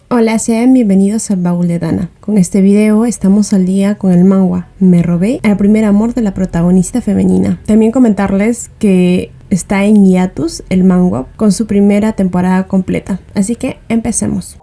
Hola, sean bienvenidos al Baúl de Dana. Con este video estamos al día con el manga Me robé al primer amor de la protagonista femenina. También comentarles que está en hiatus el manga con su primera temporada completa. Así que empecemos.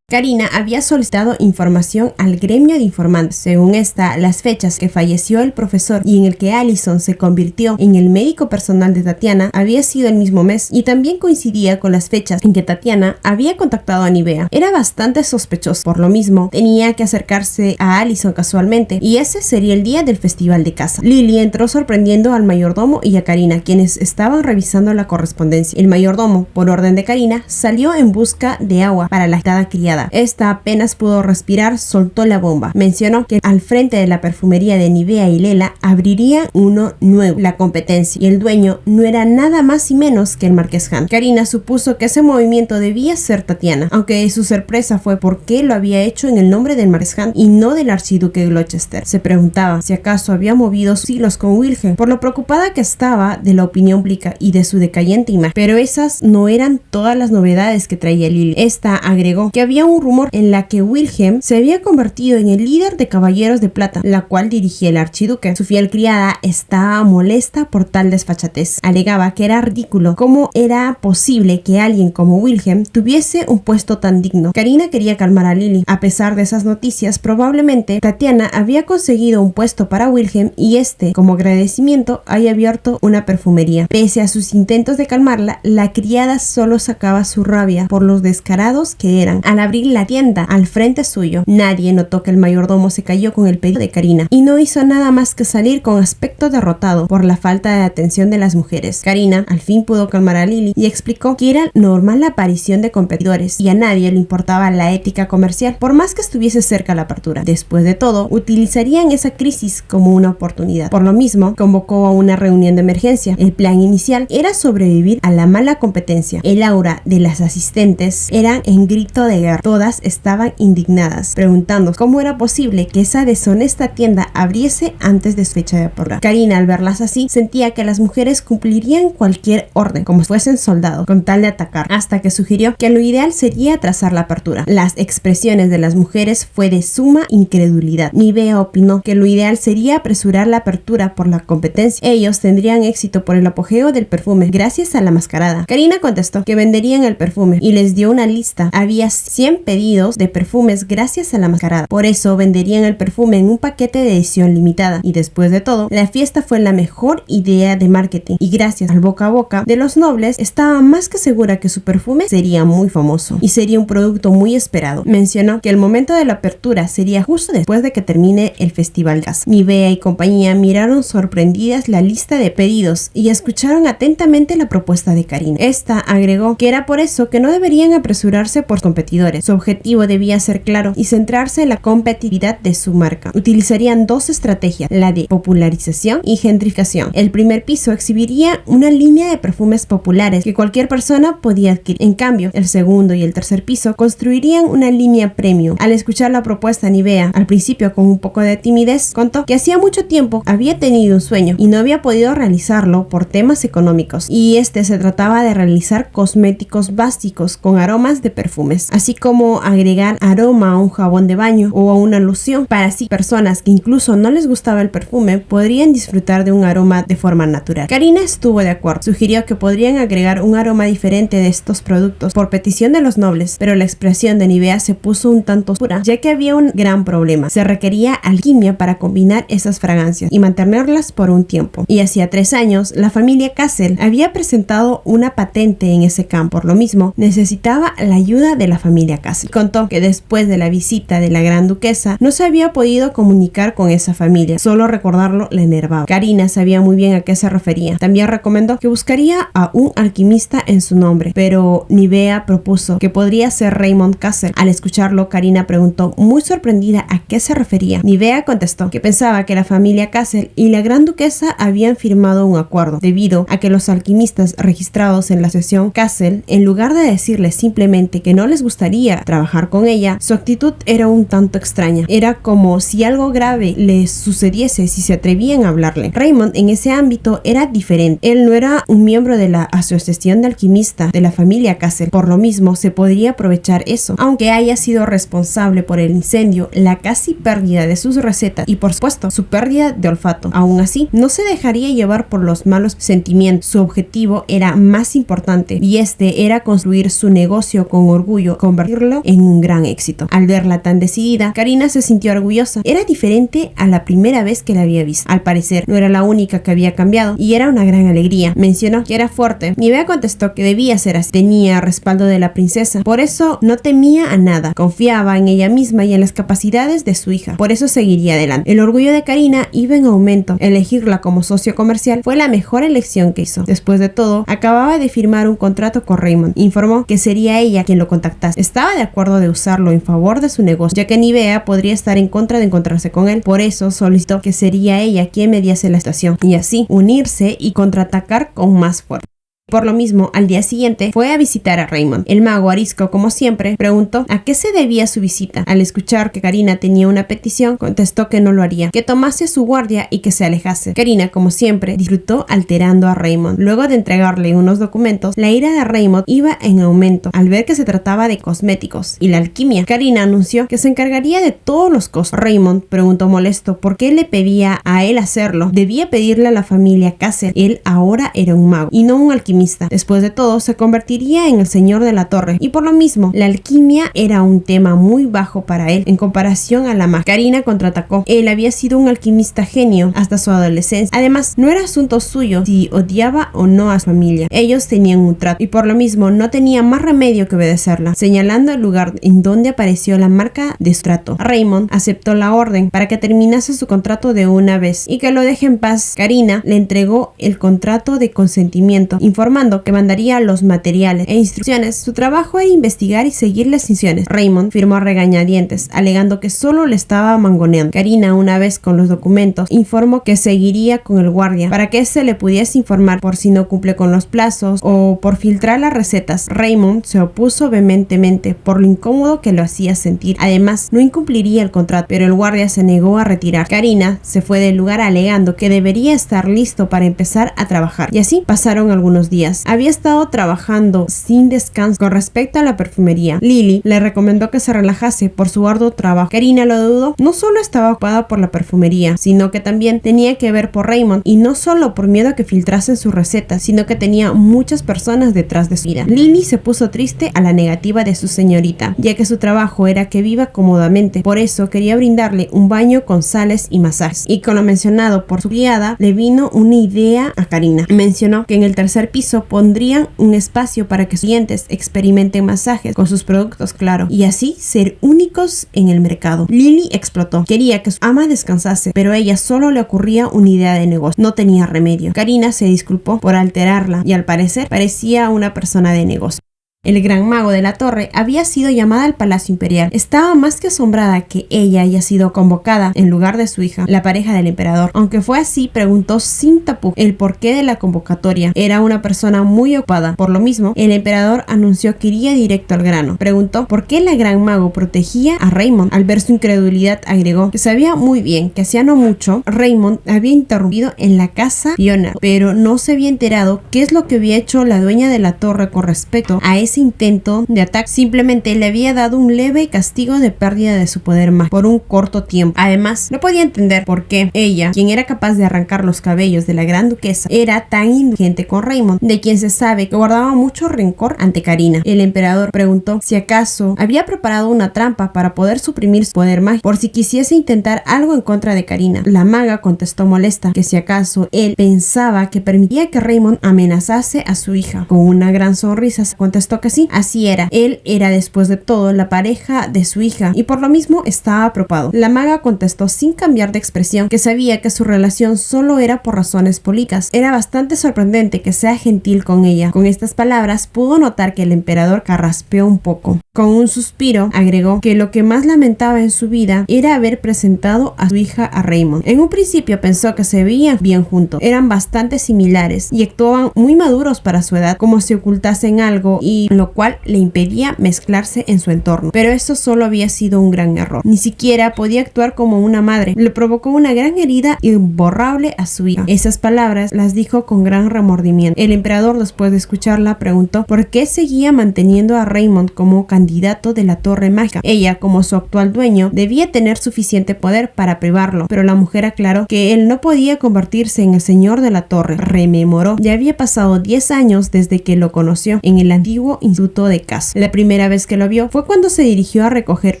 Karina había solicitado información al gremio de informantes. Según esta, las fechas que falleció el profesor y en el que Allison se convirtió en el médico personal de Tatiana había sido el mismo mes y también coincidía con las fechas en que Tatiana había contactado a Nivea. Era bastante sospechoso. Por lo mismo, tenía que acercarse a Allison casualmente y ese sería el día del festival de caza. Lily entró sorprendiendo al mayordomo y a Karina, quienes estaban revisando la correspondencia. El mayordomo, por orden de Karina, salió en busca de agua para la agitada criada. Esta apenas pudo respirar, soltó la bomba. Mencionó que al frente de la perfumería de Nivea y Lela abriría uno nuevo, la competencia, y el dueño no era nada más y menos que el Marqués Han. Karina supuso que ese movimiento debía ser Tatiana, aunque su sorpresa fue por qué lo había hecho en el nombre del Marqués Han y no del archiduque Gloucester. Se preguntaba si acaso había movido sus hilos con Wilhelm, por lo preocupada que estaba de la opinión pública y de su decayente imagen. Pero esas no eran todas las novedades que traía Lily. Esta agregó que había un rumor en la que Wilhelm se había convertido en el líder de Caballeros de Plata, la cual dirigía el archiduque. Su fiel criada estaba molesta por tal desfachatez. Alegaba que era ridículo. ¿Cómo era posible que alguien como Wilhelm tuviese un puesto tan digno? Karina quería calmar a Lily. A pesar de esas noticias, probablemente Tatiana había conseguido un puesto para Wilhelm y como agradecimiento, había abierto una perfumería. Pese a sus intentos de calmarla, la criada solo sacaba su rabia por los descarados que eran. Al abrir la tienda al frente suyo, nadie notó que el mayordomo se cayó con el pedido de Karina y no hizo nada más que salir con aspecto derrotado por la falta de atención de las mujeres. Karina al fin pudo calmar a Lily y explicó que era normal la aparición de competidores y a nadie le importaba la ética comercial, por más que estuviese cerca la apertura. Después de todo, utilizarían esa crisis como una oportunidad. Por lo mismo, convocó a una reunión de emergencia. El plan inicial era sobrevivir a la mala competencia. El aura de las asistentes era en grito de guerra. Todas estaban indignadas, preguntando cómo era posible que esa deshonesta tienda abriese antes de su fecha de apertura. Karina, al verlas así, sentía que las mujeres cumplirían cualquier orden, como si fuesen soldados, con tal de atacar, hasta que sugirió que lo ideal sería atrasar la apertura. Las expresiones de las mujeres fue de suma incredulidad. Nivea opinó que lo ideal sería apresurar la apertura por la competencia. Ellos tendrían éxito por el apogeo del perfume, gracias a la mascarada. Karina contestó que venderían el perfume y les dio una lista. Había 100 pedidos de perfumes gracias a la mascarada. Por eso venderían el perfume en un paquete de edición limitada. Y después de todo, la fiesta fue la mejor idea de marketing. Y gracias al boca a boca de los nobles, estaba más que segura que su perfume sería muy famoso y sería un producto muy esperado. Mencionó que el momento de la apertura sería justo después de que termine el festival gas. Nivea y compañía miraron sorprendidas la lista de pedidos y escucharon atentamente la propuesta de Karina. Esta agregó que era por eso que no deberían apresurarse por competidores. Su objetivo debía ser claro y centrarse en la competitividad de su marca. Utilizarían dos estrategias, la de popularización y gentrificación. El primer piso exhibiría una línea de perfumes populares que cualquier persona podía adquirir. En cambio, el segundo y el tercer piso construirían una línea premium. Al escuchar la propuesta, Nivea, al principio con un poco de timidez, contó que hacía mucho tiempo había tenido un sueño y no había podido realizarlo por temas económicos, y se trataba de realizar cosméticos básicos con aromas de perfumes, así como agregar aroma a un jabón de baño o a una loción, para así personas que incluso no les gustaba el perfume podrían disfrutar de un aroma de forma natural. Karina estuvo de acuerdo, sugirió que podrían agregar un aroma diferente de estos productos por petición de los nobles, pero la expresión de Nivea se puso un tanto oscura, ya que había un gran problema. Se requería alquimia para combinar esas fragancias y mantenerlas por un tiempo. Y hacía 3 años, la familia Castle había presentado una patente en ese campo. Por lo mismo, necesitaba la ayuda de la familia Castle. Contó que después de la visita de la gran duquesa, no se había podido comunicar con esa familia. Solo recordarlo le enervaba. Karina sabía muy bien a qué se refería. También recomendó que buscaría a un alquimista en su nombre, pero Nivea propuso que podría ser Raymond Castle. Al escucharlo, Karina preguntó muy sorprendida a qué se refería. Nivea contestó que pensaba que la familia Castle y la gran duquesa habían firmado un acuerdo, debido a que los alquimistas registrados en la asociación Castle, en lugar de decirles simplemente que no les gustaría quería trabajar con ella, su actitud era un tanto extraña. Era como si algo grave le sucediese si se atrevían a hablarle. Raymond en ese ámbito era diferente. Él no era un miembro de la asociación de alquimistas de la familia Castle. Por lo mismo, se podría aprovechar eso. Aunque haya sido responsable por el incendio, la casi pérdida de sus recetas y, por supuesto, su pérdida de olfato. Aún así, no se dejaría llevar por los malos sentimientos. Su objetivo era más importante y este era construir su negocio con orgullo, convertirlo en un gran éxito. Al verla tan decidida, Karina se sintió orgullosa. Era diferente a la primera vez que la había visto. Al parecer, no era la única que había cambiado y era una gran alegría. Mencionó que era fuerte. Nivea contestó que debía ser así. Tenía respaldo de la princesa. Por eso no temía a nada. Confiaba en ella misma y en las capacidades de su hija. Por eso seguiría adelante. El orgullo de Karina iba en aumento. Elegirla como socio comercial fue la mejor elección que hizo. Después de todo, acababa de firmar un contrato con Raymond. Informó que sería ella quien lo contactase. Estaba de acuerdo de usarlo en favor de su negocio, ya que Nivea podría estar en contra de encontrarse con él. Por eso solicitó que sería ella quien mediase la situación y así unirse y contraatacar con más fuerza. Por lo mismo, al día siguiente fue a visitar a Raymond. El mago arisco, como siempre, preguntó a qué se debía su visita. Al escuchar que Karina tenía una petición, contestó que no lo haría, que tomase su guardia y que se alejase. Karina, como siempre, disfrutó alterando a Raymond. Luego de entregarle unos documentos, la ira de Raymond iba en aumento al ver que se trataba de cosméticos y la alquimia. Karina anunció que se encargaría de todos los costos. Raymond preguntó molesto por qué le pedía a él hacerlo. Debía pedirle a la familia Castle. Él ahora era un mago y no un alquimista. Después de todo, se convertiría en el señor de la torre y por lo mismo, la alquimia era un tema muy bajo para él en comparación a la magia. Karina contraatacó. Él había sido un alquimista genio hasta su adolescencia. Además, no era asunto suyo si odiaba o no a su familia. Ellos tenían un trato y por lo mismo no tenía más remedio que obedecerla, señalando el lugar en donde apareció la marca de su trato. Raymond aceptó la orden para que terminase su contrato de una vez y que lo deje en paz. Karina le entregó el contrato de consentimiento, informando que mandaría los materiales e instrucciones. Su trabajo era investigar y seguir las instrucciones. Raymond firmó a regañadientes, alegando que solo le estaba mangoneando. Karina, una vez con los documentos, informó que seguiría con el guardia para que se le pudiese informar por si no cumple con los plazos o por filtrar las recetas. Raymond se opuso vehementemente por lo incómodo que lo hacía sentir. Además, no incumpliría el contrato, pero el guardia se negó a retirar. Karina se fue del lugar alegando que debería estar listo para empezar a trabajar. Y así pasaron algunos días. Había estado trabajando sin descanso con respecto a la perfumería. Lily le recomendó que se relajase por su arduo trabajo. Karina lo dudó. No solo estaba ocupada por la perfumería, sino que también tenía que ver por Raymond y no solo por miedo a que filtrasen sus recetas, sino que tenía muchas personas detrás de su vida. Lily se puso triste a la negativa de su señorita, ya que su trabajo era que viva cómodamente. Por eso quería brindarle un baño con sales y masajes. Y con lo mencionado por su criada, le vino una idea a Karina. Mencionó que en el tercer piso pondrían un espacio para que sus clientes experimenten masajes con sus productos, claro, y así ser únicos en el mercado. Lily explotó. Quería que su ama descansase, pero a ella solo le ocurría una idea de negocio. No tenía remedio. Karina se disculpó por alterarla y al parecer parecía una persona de negocio. El gran mago de la torre había sido llamada al Palacio Imperial. Estaba más que asombrada que ella haya sido convocada en lugar de su hija, la pareja del emperador. Aunque fue así, preguntó sin tapujos el porqué de la convocatoria. Era una persona muy ocupada. Por lo mismo, el emperador anunció que iría directo al grano. Preguntó por qué la gran mago protegía a Raymond. Al ver su incredulidad, agregó que sabía muy bien que hacía no mucho Raymond había interrumpido en la casa Fiona, pero no se había enterado qué es lo que había hecho la dueña de la torre con respecto a ese intento de ataque. Simplemente le había dado un leve castigo de pérdida de su poder mágico por un corto tiempo. Además, no podía entender por qué ella, quien era capaz de arrancar los cabellos de la gran duquesa, era tan indulgente con Raymond, de quien se sabe que guardaba mucho rencor ante Karina. El emperador preguntó si acaso había preparado una trampa para poder suprimir su poder mágico por si quisiese intentar algo en contra de Karina. La maga contestó molesta que si acaso él pensaba que permitía que Raymond amenazase a su hija. Con una gran sonrisa se contestó que sí, así era. Él era después de todo la pareja de su hija y por lo mismo estaba preocupado. La maga contestó sin cambiar de expresión que sabía que su relación solo era por razones políticas. Era bastante sorprendente que sea gentil con ella. Con estas palabras pudo notar que el emperador carraspeó un poco. Con un suspiro agregó que lo que más lamentaba en su vida era haber presentado a su hija a Raymond. En un principio pensó que se veían bien juntos. Eran bastante similares y actuaban muy maduros para su edad, como si ocultasen algo y lo cual le impedía mezclarse en su entorno. Pero esto solo había sido un gran error. Ni siquiera podía actuar como una madre. Le provocó una gran herida imborrable a su hija. Esas palabras las dijo con gran remordimiento. El emperador, después de escucharla, preguntó por qué seguía manteniendo a Raymond como candidato de la Torre Mágica. Ella, como su actual dueño, debía tener suficiente poder para privarlo, pero la mujer aclaró que él no podía convertirse en el señor de la torre. Rememoró, ya había pasado 10 años desde que lo conoció en el antiguo instituto de Castle. La primera vez que lo vio fue cuando se dirigió a recoger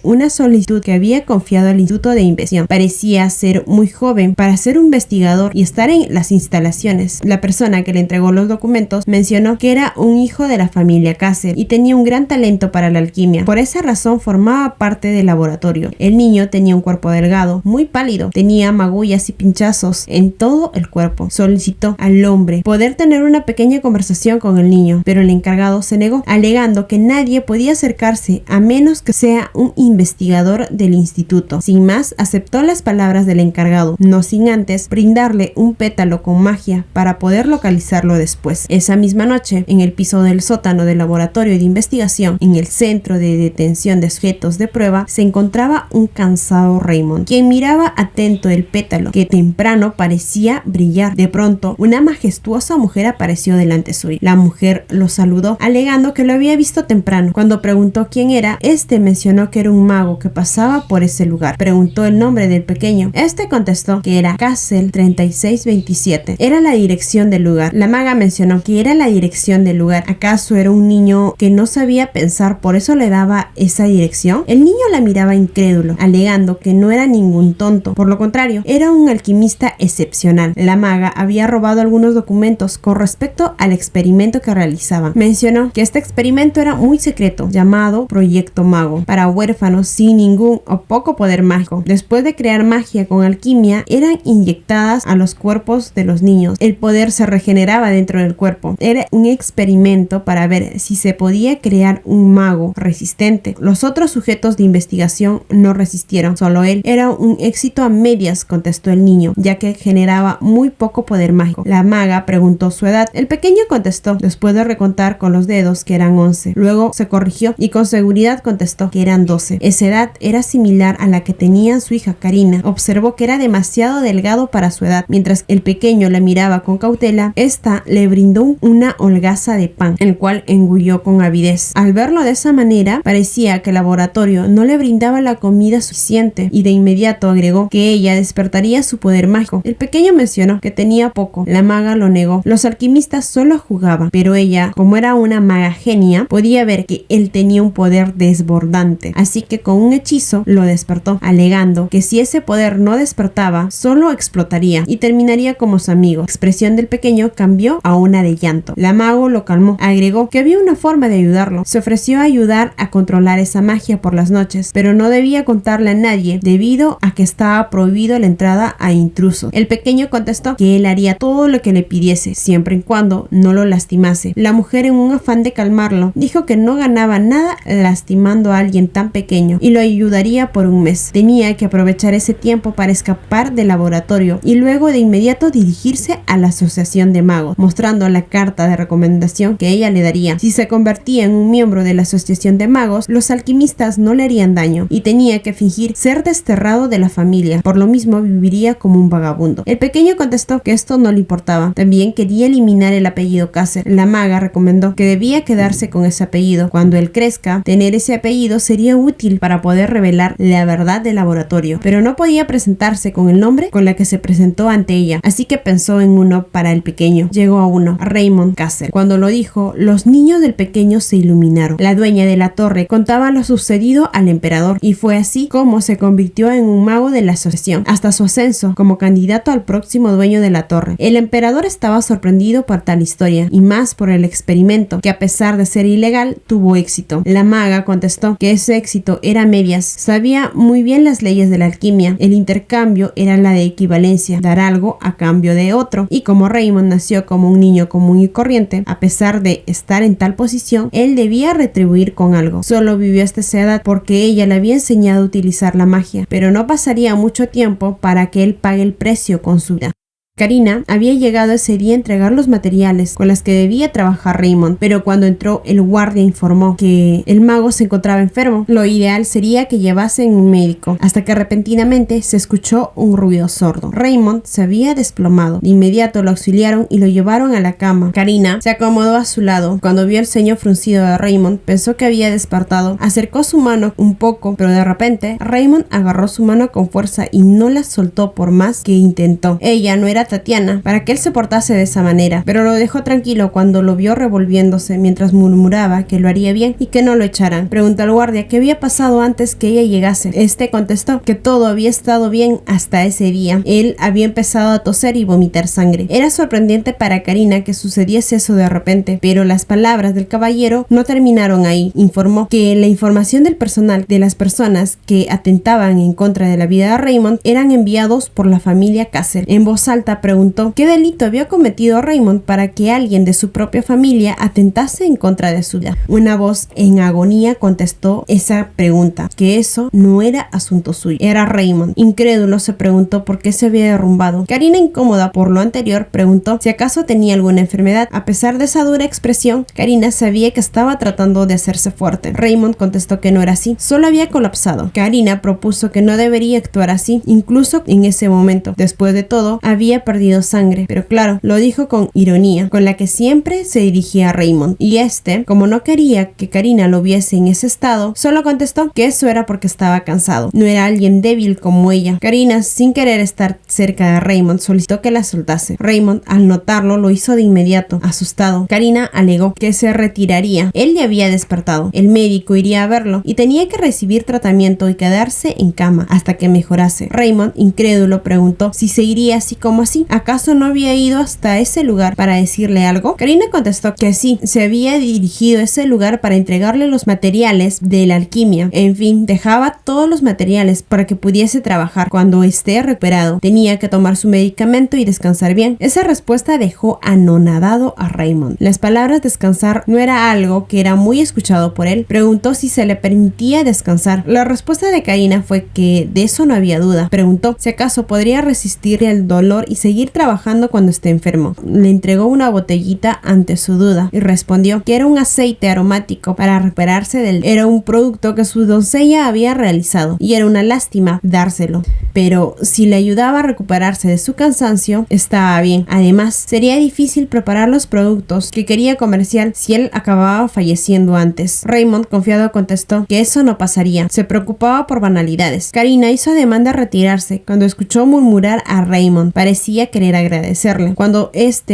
una solicitud que había confiado al instituto de investigación. Parecía ser muy joven para ser un investigador y estar en las instalaciones. La persona que le entregó los documentos mencionó que era un hijo de la familia Castle y tenía un gran talento para la alquimia. Por esa razón formaba parte del laboratorio. El niño tenía un cuerpo delgado, muy pálido, tenía magullas y pinchazos en todo el cuerpo. Solicitó al hombre poder tener una pequeña conversación con el niño, pero el encargado se negó, alegando que nadie podía acercarse a menos que sea un investigador del instituto. Sin más, aceptó las palabras del encargado, no sin antes brindarle un pétalo con magia para poder localizarlo después. Esa misma noche, en el piso del sótano del laboratorio de investigación, en el centro de detención de sujetos de prueba, se encontraba un cansado Raymond, quien miraba atento el pétalo, que temprano parecía brillar. De pronto, una majestuosa mujer apareció delante suyo. La mujer lo saludó, alegando que lo había visto temprano. Cuando preguntó quién era, este mencionó que era un mago que pasaba por ese lugar. Preguntó el nombre del pequeño. Este contestó que era Castle 3627. Era la dirección del lugar. La maga mencionó que era la dirección del lugar. ¿Acaso era un niño que no sabía pensar, por eso le daba esa dirección? El niño la miraba incrédulo, alegando que no era ningún tonto. Por lo contrario, era un alquimista excepcional. La maga había robado algunos documentos con respecto al experimento que realizaban. Mencionó que este experimento era muy secreto, llamado Proyecto Mago, para huérfanos sin ningún o poco poder mágico. Después de crear magia con alquimia, eran inyectadas a los cuerpos de los niños. El poder se regeneraba dentro del cuerpo. Era un experimento para ver si se podía crear un mago resistente. Los otros sujetos de investigación no resistieron, solo él. Era un éxito a medias, contestó el niño, ya que generaba muy poco poder mágico. La maga preguntó su edad. El pequeño contestó, después de recontar con los dedos, que eran 11. Luego se corrigió y con seguridad contestó que eran 12. Esa edad era similar a la que tenía su hija Karina. Observó que era demasiado delgado para su edad. Mientras el pequeño la miraba con cautela, esta le brindó una holgaza de pan, el cual engulló con avidez. Al verlo de esa manera, parecía que el laboratorio no le brindaba la comida suficiente y de inmediato agregó que ella despertaría su poder mágico. El pequeño mencionó que tenía poco. La maga lo negó. Los alquimistas solo jugaban, pero ella, como era una maga genia, podía ver que él tenía un poder desbordante. Así que con un hechizo lo despertó, alegando que si ese poder no despertaba, solo explotaría y terminaría como su amigo. La expresión del pequeño cambió a una de llanto. La mago lo calmó. Agregó que había una forma de ayudarlo. Se ofreció a ayudar a controlar esa magia por las noches, pero no debía contarle a nadie debido a que estaba prohibido la entrada a intrusos. El pequeño contestó que él haría todo lo que le pidiese, siempre y cuando no lo lastimase. La mujer, en un afán de calmarlo, dijo que no ganaba nada lastimando a alguien tan pequeño y lo ayudaría por un mes. Tenía que aprovechar ese tiempo para escapar del laboratorio y luego de inmediato dirigirse a la asociación de magos, mostrando la carta de recomendación que ella le daría. Si se convertía en un miembro de la asociación de magos, los alquimistas no le harían daño y tenía que fingir ser desterrado de la familia. Por lo mismo, viviría como un vagabundo. El pequeño contestó que esto no le importaba. También quería eliminar el apellido Castle. La maga recomendó que debía quedarse con ese apellido. Cuando él crezca, tener ese apellido sería útil para poder revelar la verdad del laboratorio, pero no podía presentarse con el nombre con la que se presentó ante ella, así que pensó en uno para el pequeño. Llegó a uno, Raymond Castle. Cuando lo dijo, los niños del pequeño se iluminaron. La dueña de la torre contaba lo sucedido al emperador y fue así como se convirtió en un mago de la asociación, hasta su ascenso como candidato al próximo dueño de la torre. El emperador estaba sorprendido por tal historia y más por el experimento, que a pesar de ser ilegal, tuvo éxito. La maga contestó que ese éxito era a medias. Sabía muy bien las leyes de la alquimia. El intercambio era la de equivalencia, dar algo a cambio de otro. Y como Raymond nació como un niño común y corriente, a pesar de estar en tal posición, él debía retribuir con algo. Solo vivió hasta esa edad porque ella le había enseñado a utilizar la magia, pero no pasaría mucho tiempo para que él pague el precio con su vida. Karina había llegado ese día a entregar los materiales con los que debía trabajar Raymond, pero cuando entró el guardia informó que el mago se encontraba enfermo. Lo ideal sería que llevasen un médico, hasta que repentinamente se escuchó un ruido sordo. Raymond se había desplomado. De inmediato lo auxiliaron y lo llevaron a la cama. Karina se acomodó a su lado. Cuando vio el ceño fruncido de Raymond, pensó que había despertado. Acercó su mano un poco, pero de repente Raymond agarró su mano con fuerza y no la soltó por más que intentó. Ella no era Tatiana para que él se portase de esa manera, pero lo dejó tranquilo cuando lo vio revolviéndose mientras murmuraba que lo haría bien y que no lo echaran. Preguntó al guardia qué había pasado antes que ella llegase. Este contestó que todo había estado bien hasta ese día. Él había empezado a toser y vomitar sangre. Era sorprendente para Karina que sucediese eso de repente, pero las palabras del caballero no terminaron ahí. Informó que la información del personal de las personas que atentaban en contra de la vida de Raymond eran enviados por la familia Cassel. En voz alta preguntó qué delito había cometido Raymond para que alguien de su propia familia atentase en contra de su vida. Una voz en agonía contestó esa pregunta, que eso no era asunto suyo, era Raymond. Incrédulo se preguntó por qué se había derrumbado. Karina, incómoda por lo anterior, preguntó si acaso tenía alguna enfermedad. A pesar de esa dura expresión, Karina sabía que estaba tratando de hacerse fuerte. Raymond contestó que no era así, solo había colapsado. Karina propuso que no debería actuar así, incluso en ese momento. Después de todo, había perdido sangre, pero claro, lo dijo con ironía, con la que siempre se dirigía a Raymond. Y como no quería que Karina lo viese en ese estado, solo contestó que eso era porque estaba cansado. No era alguien débil como ella. Karina, sin querer estar cerca de Raymond, solicitó que la soltase. Raymond, al notarlo, lo hizo de inmediato, asustado. Karina alegó que se retiraría. Él ya había despertado. El médico iría a verlo y tenía que recibir tratamiento y quedarse en cama hasta que mejorase. Raymond, incrédulo, preguntó si se iría así como así. ¿Acaso no había ido hasta ese lugar para decirle algo? Karina contestó que sí, se había dirigido a ese lugar para entregarle los materiales de la alquimia. En fin, dejaba todos los materiales para que pudiese trabajar. Cuando esté recuperado, tenía que tomar su medicamento y descansar bien. Esa respuesta dejó anonadado a Raymond. Las palabras descansar no era algo que era muy escuchado por él. Preguntó si se le permitía descansar. La respuesta de Karina fue que de eso no había duda. Preguntó si acaso podría resistir el dolor y seguir trabajando cuando esté enfermo. Le entregó una botellita ante su duda y respondió que era un aceite aromático para recuperarse era un producto que su doncella había realizado y era una lástima dárselo, pero si le ayudaba a recuperarse de su cansancio, estaba bien. Además, sería difícil preparar los productos que quería comercial si él acababa falleciendo antes. Raymond, confiado, contestó que eso no pasaría. Se preocupaba por banalidades. Karina hizo ademán de retirarse cuando escuchó murmurar a Raymond. Parecía querer agradecerle. Cuando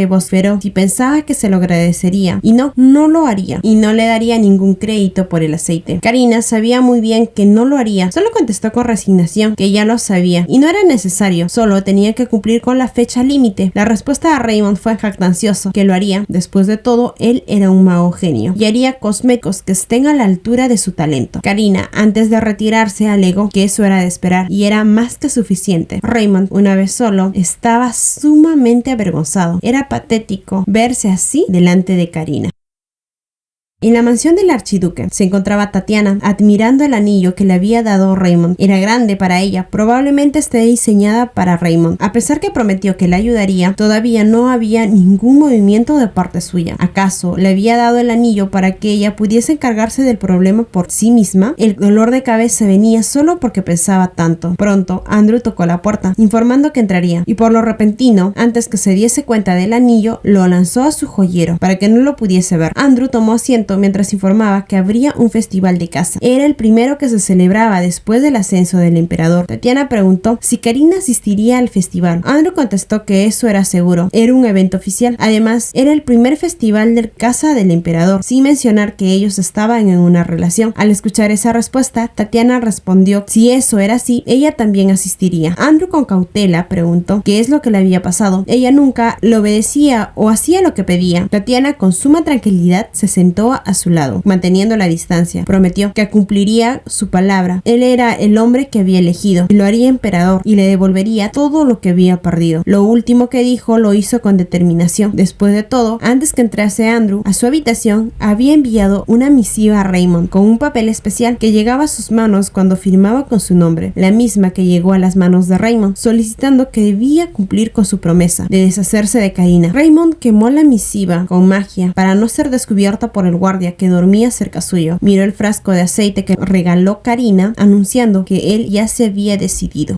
vociferó si pensaba que se lo agradecería y no lo haría y no le daría ningún crédito por el aceite. Karina sabía muy bien que no lo haría. Solo contestó con resignación que ya lo sabía y no era necesario, solo tenía que cumplir con la fecha límite. La respuesta de Raymond fue jactancioso, que lo haría. Después de todo, él era un mago genio y haría cosméticos que estén a la altura de su talento. Karina, antes de retirarse, alegó que eso era de esperar y era más que suficiente. Raymond, una vez solo, estaba sumamente avergonzado. Era patético verse así delante de Karina. En la mansión del archiduque se encontraba Tatiana admirando el anillo que le había dado Raymond. Era grande para ella, probablemente esté diseñada para Raymond. A pesar que prometió que le ayudaría, todavía no había ningún movimiento de parte suya. ¿Acaso le había dado el anillo para que ella pudiese encargarse del problema por sí misma? El dolor de cabeza venía solo porque pensaba tanto. Pronto, Andrew tocó la puerta, informando que entraría, y por lo repentino, antes que se diese cuenta del anillo, lo lanzó a su joyero para que no lo pudiese ver. Andrew tomó asiento mientras informaba que habría un festival de caza. Era el primero que se celebraba después del ascenso del emperador. Tatiana preguntó si Karina asistiría al festival. Andrew contestó que eso era seguro. Era un evento oficial. Además, era el primer festival de caza del emperador, sin mencionar que ellos estaban en una relación. Al escuchar esa respuesta, Tatiana respondió si eso era así, ella también asistiría. Andrew con cautela preguntó qué es lo que le había pasado. Ella nunca le obedecía o hacía lo que pedía. Tatiana, con suma tranquilidad, se sentó a su lado, manteniendo la distancia. Prometió que cumpliría su palabra. Él era el hombre que había elegido y lo haría emperador y le devolvería todo lo que había perdido. Lo último que dijo lo hizo con determinación. Después de todo, antes que entrase Andrew a su habitación, había enviado una misiva a Raymond con un papel especial que llegaba a sus manos cuando firmaba con su nombre, la misma que llegó a las manos de Raymond, solicitando que debía cumplir con su promesa de deshacerse de Karina. Raymond quemó la misiva con magia para no ser descubierta por el guardia que dormía cerca suyo. Miró el frasco de aceite que regaló Karina, anunciando que él ya se había decidido.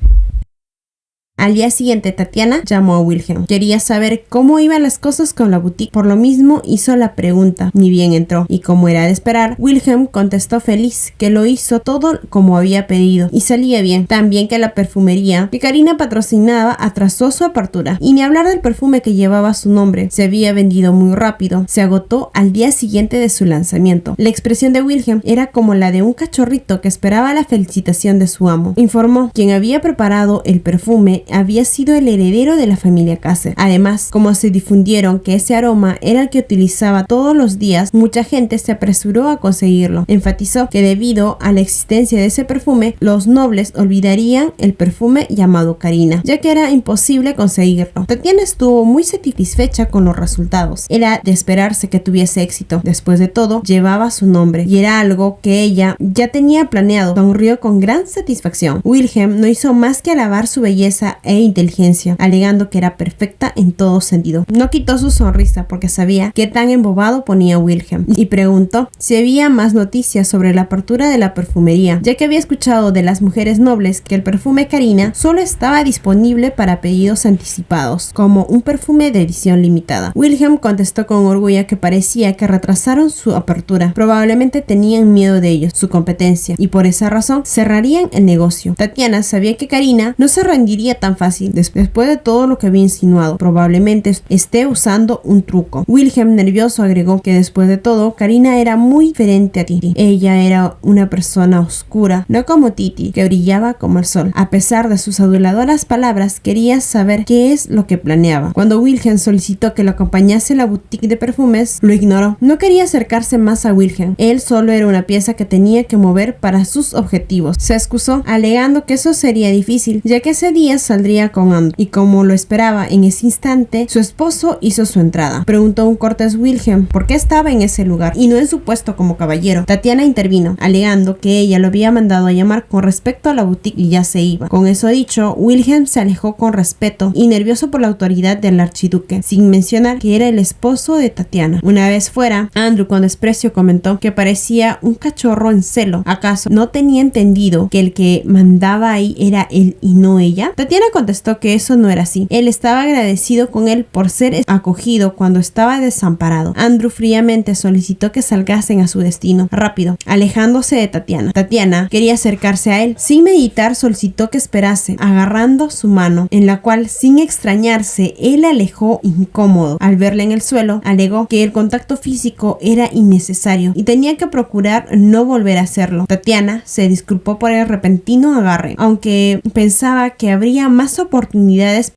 Al día siguiente, Tatiana llamó a Wilhelm. Quería saber cómo iban las cosas con la boutique. Por lo mismo, hizo la pregunta. Ni bien entró. Y como era de esperar, Wilhelm contestó feliz que lo hizo todo como había pedido. Y salía bien. También que la perfumería que Karina patrocinaba atrasó su apertura. Y ni hablar del perfume que llevaba su nombre. Se había vendido muy rápido. Se agotó al día siguiente de su lanzamiento. La expresión de Wilhelm era como la de un cachorrito que esperaba la felicitación de su amo. Informó quien había preparado el perfume había sido el heredero de la familia Caser. Además, como se difundieron que ese aroma era el que utilizaba todos los días, mucha gente se apresuró a conseguirlo. Enfatizó que debido a la existencia de ese perfume, los nobles olvidarían el perfume llamado Karina, ya que era imposible conseguirlo. Tatiana estuvo muy satisfecha con los resultados. Era de esperarse que tuviese éxito. Después de todo, llevaba su nombre y era algo que ella ya tenía planeado. Sonrió con gran satisfacción. Wilhelm no hizo más que alabar su belleza e inteligencia, alegando que era perfecta en todo sentido. No quitó su sonrisa porque sabía qué tan embobado ponía Wilhelm y preguntó si había más noticias sobre la apertura de la perfumería, ya que había escuchado de las mujeres nobles que el perfume Karina solo estaba disponible para pedidos anticipados, como un perfume de edición limitada. Wilhelm contestó con orgullo que parecía que retrasaron su apertura. Probablemente tenían miedo de ellos, su competencia, y por esa razón cerrarían el negocio. Tatiana sabía que Karina no se rendiría tan fácil después de todo lo que había insinuado. Probablemente esté usando un truco. Wilhelm, nervioso, agregó que después de todo, Karina era muy diferente a Titi. Ella era una persona oscura, no como Titi, que brillaba como el sol. A pesar de sus aduladoras palabras, quería saber qué es lo que planeaba. Cuando Wilhelm solicitó que lo acompañase a la boutique de perfumes, lo ignoró. No quería acercarse más a Wilhelm. Él solo era una pieza que tenía que mover para sus objetivos. Se excusó, alegando que eso sería difícil, ya que ese día saldría con Andrew, y como lo esperaba en ese instante, su esposo hizo su entrada. Preguntó un cortés Wilhelm por qué estaba en ese lugar y no en su puesto como caballero. Tatiana intervino, alegando que ella lo había mandado a llamar con respecto a la boutique y ya se iba. Con eso dicho, Wilhelm se alejó con respeto y nervioso por la autoridad del archiduque, sin mencionar que era el esposo de Tatiana. Una vez fuera, Andrew con desprecio comentó que parecía un cachorro en celo. ¿Acaso no tenía entendido que el que mandaba ahí era él y no ella? Tatiana contestó que eso no era así. Él estaba agradecido con él por ser acogido cuando estaba desamparado. Andrew fríamente solicitó que salgasen a su destino rápido, alejándose de Tatiana. Tatiana quería acercarse a él. Sin meditar, solicitó que esperase, agarrando su mano, en la cual, sin extrañarse, él alejó incómodo. Al verla en el suelo, alegó que el contacto físico era innecesario y tenía que procurar no volver a hacerlo. Tatiana se disculpó por el repentino agarre, aunque pensaba que habría más oportunidades.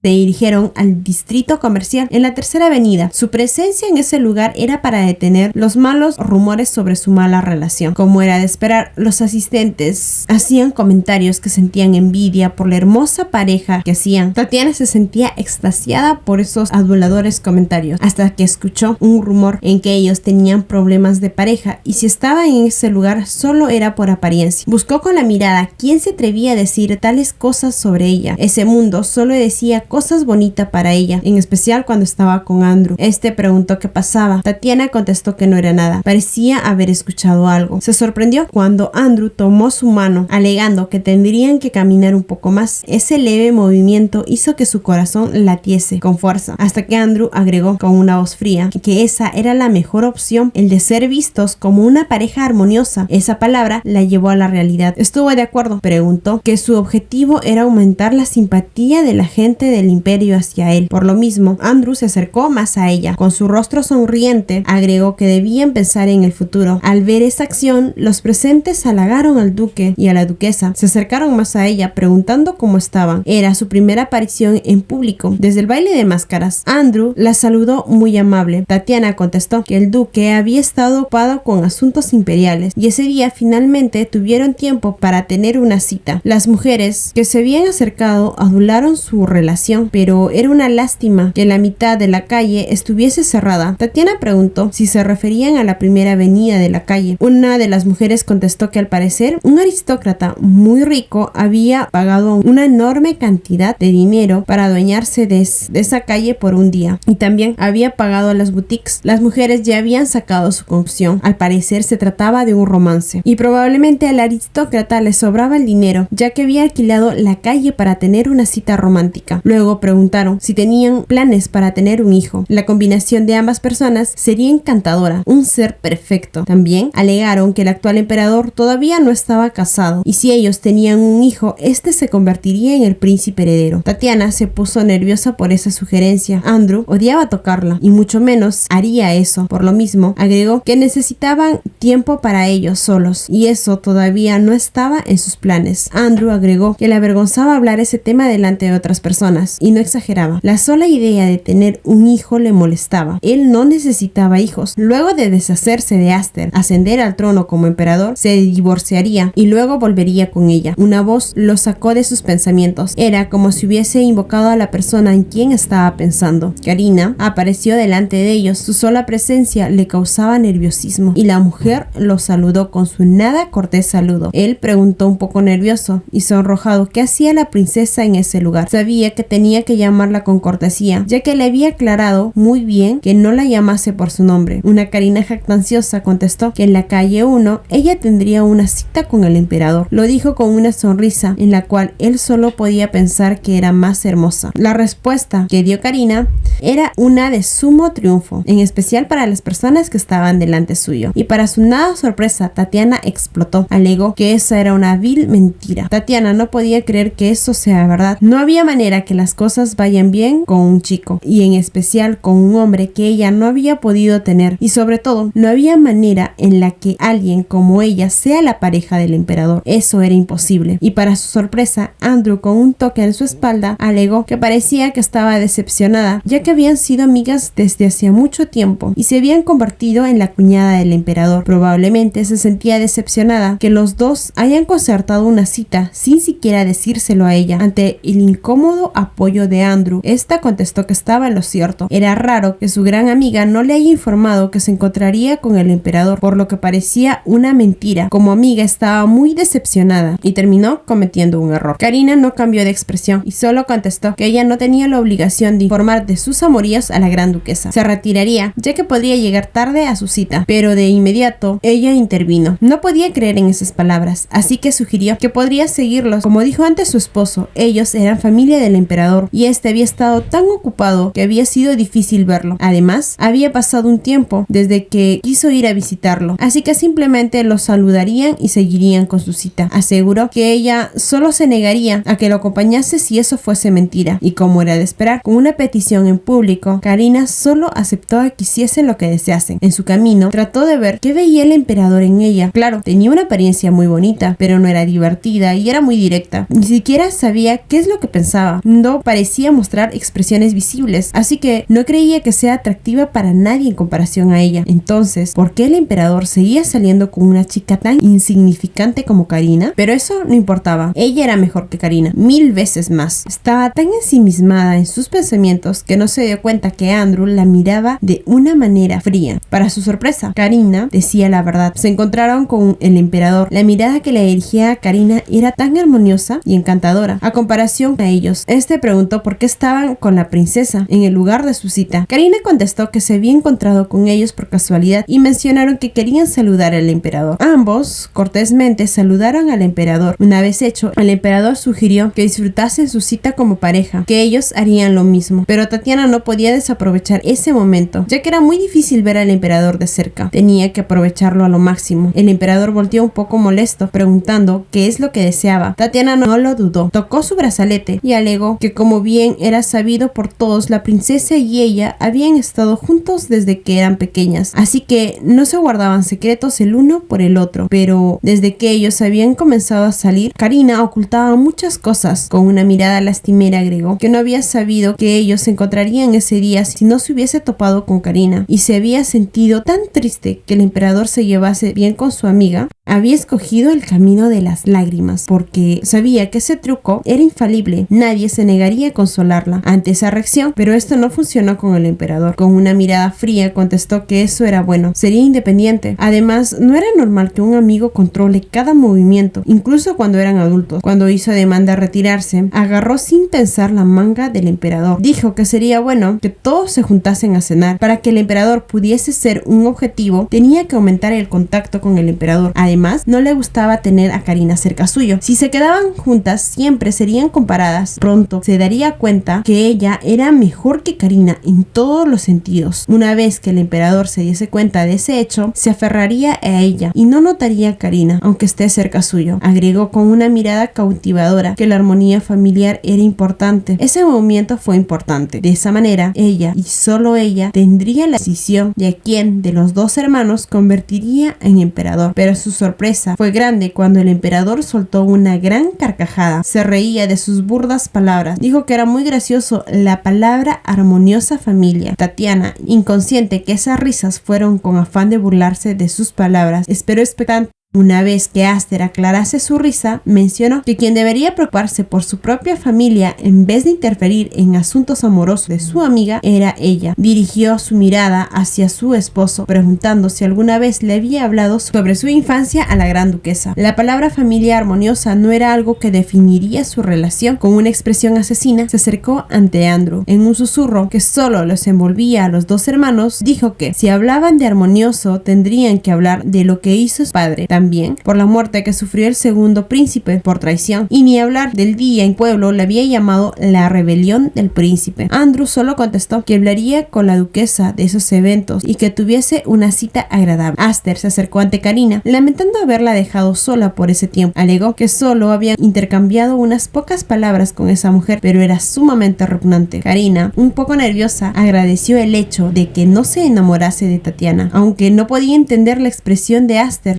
Se dirigieron al distrito comercial en la Tercera Avenida. Su presencia en ese lugar era para detener los malos rumores sobre su mala relación. Como era de esperar, los asistentes hacían comentarios que sentían envidia por la hermosa pareja que hacían. Tatiana se sentía extasiada por esos aduladores comentarios, hasta que escuchó un rumor en que ellos tenían problemas de pareja y si estaba en ese lugar solo era por apariencia. Buscó con la mirada quién se atrevía a decir tales cosas sobre ella. Ese mundo solo decía cosas bonitas para ella, en especial cuando estaba con Andrew. Este preguntó qué pasaba. Tatiana contestó que no era nada. Parecía haber escuchado algo. Se sorprendió cuando Andrew tomó su mano, alegando que tendrían que caminar un poco más. Ese leve movimiento hizo que su corazón latiese con fuerza, hasta que Andrew agregó con una voz fría que esa era la mejor opción, el de ser vistos como una pareja armoniosa. Esa palabra la llevó a la realidad. ¿Estuvo de acuerdo? Preguntó que su objetivo era aumentar la simpatía de la gente de del imperio hacia él. Por lo mismo, Andrew se acercó más a ella. Con su rostro sonriente, agregó que debían pensar en el futuro. Al ver esa acción, los presentes halagaron al duque y a la duquesa. Se acercaron más a ella, preguntando cómo estaban. Era su primera aparición en público desde el baile de máscaras. Andrew la saludó muy amable. Tatiana contestó que el duque había estado ocupado con asuntos imperiales y ese día finalmente tuvieron tiempo para tener una cita. Las mujeres que se habían acercado adularon su relación, pero era una lástima que la mitad de la calle estuviese cerrada. Tatiana preguntó si se referían a la primera avenida de la calle. Una de las mujeres contestó que al parecer un aristócrata muy rico había pagado una enorme cantidad de dinero para adueñarse de esa calle por un día y también había pagado a las boutiques. Las mujeres ya habían sacado su conclusión. Al parecer se trataba de un romance y probablemente al aristócrata le sobraba el dinero ya que había alquilado la calle para tener una cita romántica. Luego preguntaron si tenían planes para tener un hijo. La combinación de ambas personas sería encantadora, un ser perfecto. También alegaron que el actual emperador todavía no estaba casado y si ellos tenían un hijo, este se convertiría en el príncipe heredero. Tatiana se puso nerviosa por esa sugerencia. Andrew odiaba tocarla y mucho menos haría eso. Por lo mismo, agregó que necesitaban tiempo para ellos solos y eso todavía no estaba en sus planes. Andrew agregó que le avergonzaba hablar ese tema delante de otras personas y no exageraba. La sola idea de tener un hijo le molestaba. Él no necesitaba hijos. Luego de deshacerse de Aster, ascender al trono como emperador, se divorciaría y luego volvería con ella. Una voz lo sacó de sus pensamientos. Era como si hubiese invocado a la persona en quien estaba pensando. Karina apareció delante de ellos. Su sola presencia le causaba nerviosismo y la mujer lo saludó con su nada cortés saludo. Él preguntó un poco nervioso y sonrojado qué hacía la princesa en ese lugar. Sabía que tenía que llamarla con cortesía, ya que le había aclarado muy bien que no la llamase por su nombre. Una Karina jactanciosa contestó que en la calle 1 ella tendría una cita con el emperador. Lo dijo con una sonrisa en la cual él solo podía pensar que era más hermosa. La respuesta que dio Karina era una de sumo triunfo, en especial para las personas que estaban delante suyo. Y para su nada sorpresa, Tatiana explotó. Alegó que esa era una vil mentira. Tatiana no podía creer que eso sea verdad. No había manera que las cosas vayan bien con un chico, y en especial con un hombre que ella no había podido tener. Y sobre todo, no había manera en la que alguien como ella sea la pareja del emperador. Eso era imposible. Y para su sorpresa, Andrew, con un toque en su espalda, alegó que parecía que estaba decepcionada, ya que habían sido amigas desde hacía mucho tiempo y se habían convertido en la cuñada del emperador. Probablemente se sentía decepcionada que los dos hayan concertado una cita sin siquiera decírselo a ella. Ante el incómodo apoyo de Andrew, esta contestó que estaba en lo cierto. Era raro que su gran amiga no le haya informado que se encontraría con el emperador, por lo que parecía una mentira. Como amiga estaba muy decepcionada y terminó cometiendo un error. Karina no cambió de expresión y solo contestó que ella no tenía la obligación de informar de sus amoríos a la gran duquesa. Se retiraría, ya que podría llegar tarde a su cita, pero de inmediato ella intervino. No podía creer en esas palabras, así que sugirió que podría seguirlos. Como dijo antes su esposo, ellos eran familia del emperador y este había estado tan ocupado que había sido difícil verlo. Además, había pasado un tiempo desde que quiso ir a visitarlo, así que simplemente lo saludarían y seguirían con su cita. Aseguró que ella solo se negaría a que lo acompañase si eso fuese mentira, y como era de esperar, con una petición en público, Karina solo aceptó a que hiciesen lo que deseasen. En su camino, trató de ver qué veía el emperador en ella. Claro, tenía una apariencia muy bonita, pero no era divertida y era muy directa. Ni siquiera sabía qué es lo que pensaba. No parecía mostrar expresiones visibles, así que no creía que sea atractiva para nadie en comparación a ella. Entonces, ¿por qué el emperador seguía saliendo con una chica tan insignificante como Karina? Pero eso no importaba. Ella era mejor que Karina, 1000 veces más. Estaba tan ensimismada en sus pensamientos que no se dio cuenta que Andrew la miraba de una manera fría. Para su sorpresa, Karina decía la verdad. Se encontraron con el emperador. La mirada que le dirigía a Karina era tan armoniosa y encantadora a comparación a ellos. Este preguntó por qué estaban con la princesa en el lugar de su cita. Karina contestó que se había encontrado con ellos por casualidad y mencionaron que querían saludar al emperador. Ambos cortésmente saludaron al emperador. Una vez hecho, el emperador sugirió que disfrutasen su cita como pareja, que ellos harían lo mismo, pero Tatiana no podía desaprovechar ese momento, ya que era muy difícil ver al emperador de cerca. Tenía que aprovecharlo a lo máximo. El emperador volteó un poco molesto, preguntando qué es lo que deseaba. Tatiana no lo dudó. Tocó su brazalete y alegó que que, como bien era sabido por todos, la princesa y ella habían estado juntos desde que eran pequeñas, así que no se guardaban secretos el uno por el otro. Pero desde que ellos habían comenzado a salir, Karina ocultaba muchas cosas. Con una mirada lastimera agregó que no había sabido que ellos se encontrarían ese día si no se hubiese topado con Karina, y se había sentido tan triste que el emperador se llevase bien con su amiga. Había escogido el camino de las lágrimas porque sabía que ese truco era infalible. Nadie se negaría a consolarla ante esa reacción, pero esto no funcionó con el emperador. Con una mirada fría contestó que eso era bueno, sería independiente. Además, no era normal que un amigo controle cada movimiento, incluso cuando eran adultos. Cuando hizo ademán de retirarse, agarró sin pensar la manga del emperador. Dijo que sería bueno que todos se juntasen a cenar. Para que el emperador pudiese ser un objetivo, tenía que aumentar el contacto con el emperador. Además, no le gustaba tener a Karina cerca suyo. Si se quedaban juntas, siempre serían comparadas. Pronto se daría cuenta que ella era mejor que Karina en todos los sentidos. Una vez que el emperador se diese cuenta de ese hecho, se aferraría a ella y no notaría a Karina, aunque esté cerca suyo. Agregó con una mirada cautivadora que la armonía familiar era importante. Ese movimiento fue importante. De esa manera, ella y solo ella tendría la decisión de a quién de los dos hermanos convertiría en emperador. Pero su sorpresa fue grande cuando el emperador soltó una gran carcajada. Se reía de sus burdas palabras. Dijo que era muy gracioso la palabra armoniosa familia. Tatiana, inconsciente que esas risas fueron con afán de burlarse de sus palabras, esperó expectante. Una vez que Aster aclarase su risa, mencionó que quien debería preocuparse por su propia familia en vez de interferir en asuntos amorosos de su amiga era ella. Dirigió su mirada hacia su esposo, preguntando si alguna vez le había hablado sobre su infancia a la gran duquesa. La palabra familia armoniosa no era algo que definiría su relación. Con una expresión asesina, se acercó ante Andrew. En un susurro que solo los envolvía a los dos hermanos, dijo que si hablaban de armonioso, tendrían que hablar de lo que hizo su padre. También por la muerte que sufrió el segundo príncipe por traición, y ni hablar del día en pueblo le había llamado la rebelión del príncipe. Andrew solo contestó que hablaría con la duquesa de esos eventos y que tuviese una cita agradable. Aster se acercó ante Karina, lamentando haberla dejado sola por ese tiempo. Alegó que solo habían intercambiado unas pocas palabras con esa mujer, pero era sumamente repugnante. Karina, un poco nerviosa, agradeció el hecho de que no se enamorase de Tatiana, aunque no podía entender la expresión de Aster.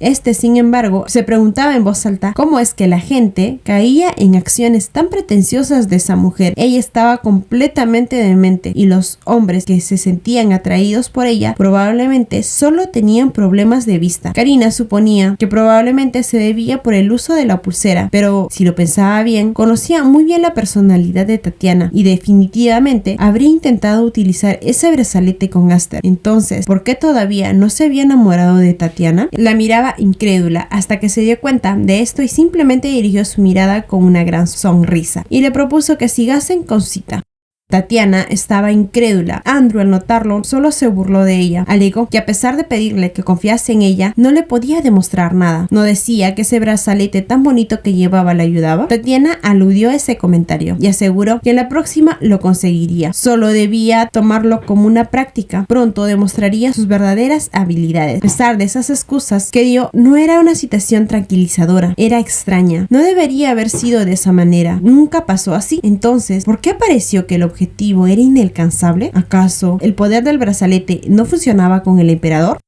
Sin embargo, se preguntaba en voz alta cómo es que la gente caía en acciones tan pretenciosas de esa mujer. Ella estaba completamente demente y los hombres que se sentían atraídos por ella probablemente solo tenían problemas de vista. Karina suponía que probablemente se debía por el uso de la pulsera, pero si lo pensaba bien, conocía muy bien la personalidad de Tatiana y definitivamente habría intentado utilizar ese brazalete con Aster. Entonces, ¿por qué todavía no se había enamorado de Tatiana? La miraba incrédula hasta que se dio cuenta de esto y simplemente dirigió su mirada con una gran sonrisa y le propuso que sigasen con cita. Tatiana estaba incrédula. Andrew, al notarlo, solo se burló de ella. Alegó que a pesar de pedirle que confiase en ella, no le podía demostrar nada. ¿No decía que ese brazalete tan bonito que llevaba le ayudaba? Tatiana aludió a ese comentario y aseguró que en la próxima lo conseguiría. Solo debía tomarlo como una práctica. Pronto demostraría sus verdaderas habilidades. A pesar de esas excusas que dio, no era una situación tranquilizadora. Era extraña. No debería haber sido de esa manera. Nunca pasó así. Entonces, ¿por qué pareció que el objetivo era inalcanzable? ¿Acaso el poder del brazalete no funcionaba con el emperador?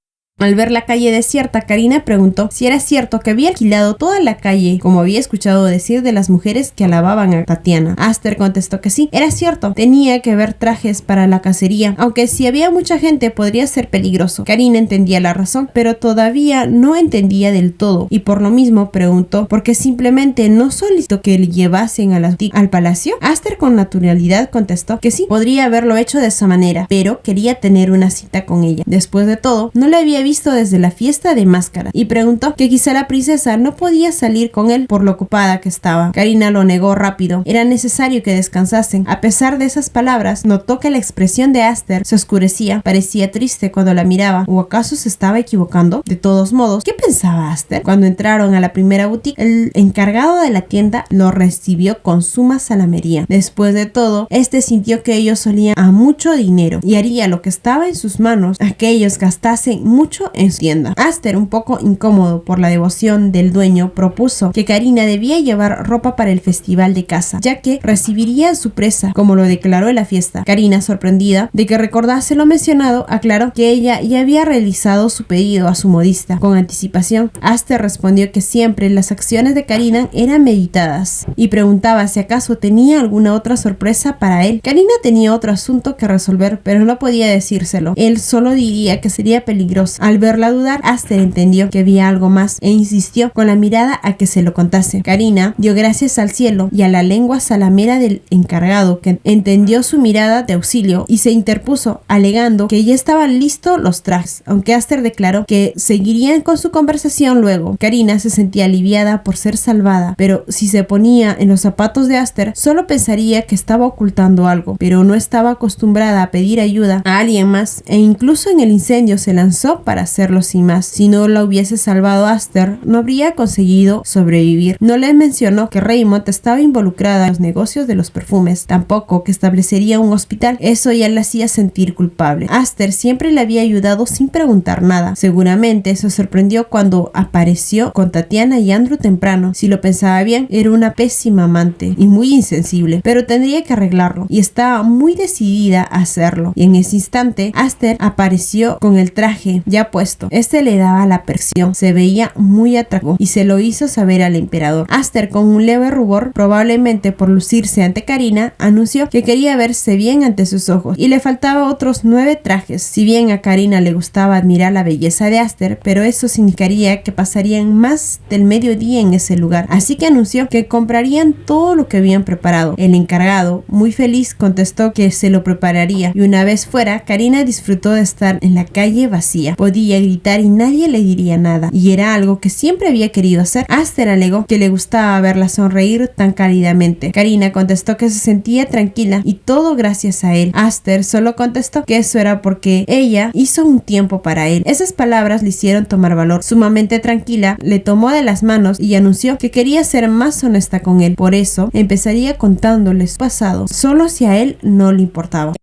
Al ver la calle desierta, Karina preguntó si era cierto que había alquilado toda la calle, como había escuchado decir de las mujeres que alababan a Tatiana. Aster contestó que sí, era cierto. Tenía que ver trajes para la cacería, aunque si había mucha gente podría ser peligroso. Karina entendía la razón, pero todavía no entendía del todo, y por lo mismo preguntó por qué simplemente no solicitó que le llevasen al palacio. Aster con naturalidad contestó que sí, podría haberlo hecho de esa manera, pero quería tener una cita con ella. Después de todo, no le había visto desde la fiesta de máscara y preguntó que quizá la princesa no podía salir con él por lo ocupada que estaba. Karina lo negó rápido. Era necesario que descansasen. A pesar de esas palabras, notó que la expresión de Aster se oscurecía. Parecía triste cuando la miraba. ¿O acaso se estaba equivocando? De todos modos, ¿qué pensaba Aster? Cuando entraron a la primera boutique, el encargado de la tienda lo recibió con suma salamería. Después de todo, este sintió que ellos solían a mucho dinero y haría lo que estaba en sus manos a que ellos gastasen mucho mucho en su tienda. Aster, un poco incómodo por la devoción del dueño, propuso que Karina debía llevar ropa para el festival de caza, ya que recibiría a su presa, como lo declaró en la fiesta. Karina, sorprendida de que recordase lo mencionado, aclaró que ella ya había realizado su pedido a su modista con anticipación. Aster respondió que siempre las acciones de Karina eran meditadas y preguntaba si acaso tenía alguna otra sorpresa para él. Karina tenía otro asunto que resolver, pero no podía decírselo. Él solo diría que sería peligroso. Al verla dudar, Aster entendió que había algo más e insistió con la mirada a que se lo contase. Karina dio gracias al cielo y a la lengua salamera del encargado, que entendió su mirada de auxilio y se interpuso, alegando que ya estaban listos los trajes, aunque Aster declaró que seguirían con su conversación luego. Karina se sentía aliviada por ser salvada, pero si se ponía en los zapatos de Aster, solo pensaría que estaba ocultando algo, pero no estaba acostumbrada a pedir ayuda a alguien más, e incluso en el incendio se lanzó para hacerlo sin más. Si no la hubiese salvado Aster, no habría conseguido sobrevivir. No le mencionó que Raymond estaba involucrada en los negocios de los perfumes, tampoco que establecería un hospital. Eso ya la hacía sentir culpable. Aster siempre le había ayudado sin preguntar nada. Seguramente se sorprendió cuando apareció con Tatiana y Andrew temprano. Si lo pensaba bien, era una pésima amante y muy insensible, pero tendría que arreglarlo y estaba muy decidida a hacerlo. Y en ese instante, Aster apareció con el traje ya puesto. Este le daba la presión, se veía muy atractivo y se lo hizo saber al emperador. Aster, con un leve rubor, probablemente por lucirse ante Karina, anunció que quería verse bien ante sus ojos y le faltaba otros 9 trajes. Si bien a Karina le gustaba admirar la belleza de Aster, pero eso significaría que pasarían más del mediodía en ese lugar, así que anunció que comprarían todo lo que habían preparado. El encargado, muy feliz, contestó que se lo prepararía, y una vez fuera, Karina disfrutó de estar en la calle vacía. Podía gritar y nadie le diría nada, y era algo que siempre había querido hacer. Aster alegó que le gustaba verla sonreír tan cálidamente. Karina contestó que se sentía tranquila y todo gracias a él. Aster solo contestó que eso era porque ella hizo un tiempo para él. Esas palabras le hicieron tomar valor. Sumamente tranquila, le tomó de las manos y anunció que quería ser más honesta con él. Por eso empezaría contándole su pasado, solo si a él no le importaba.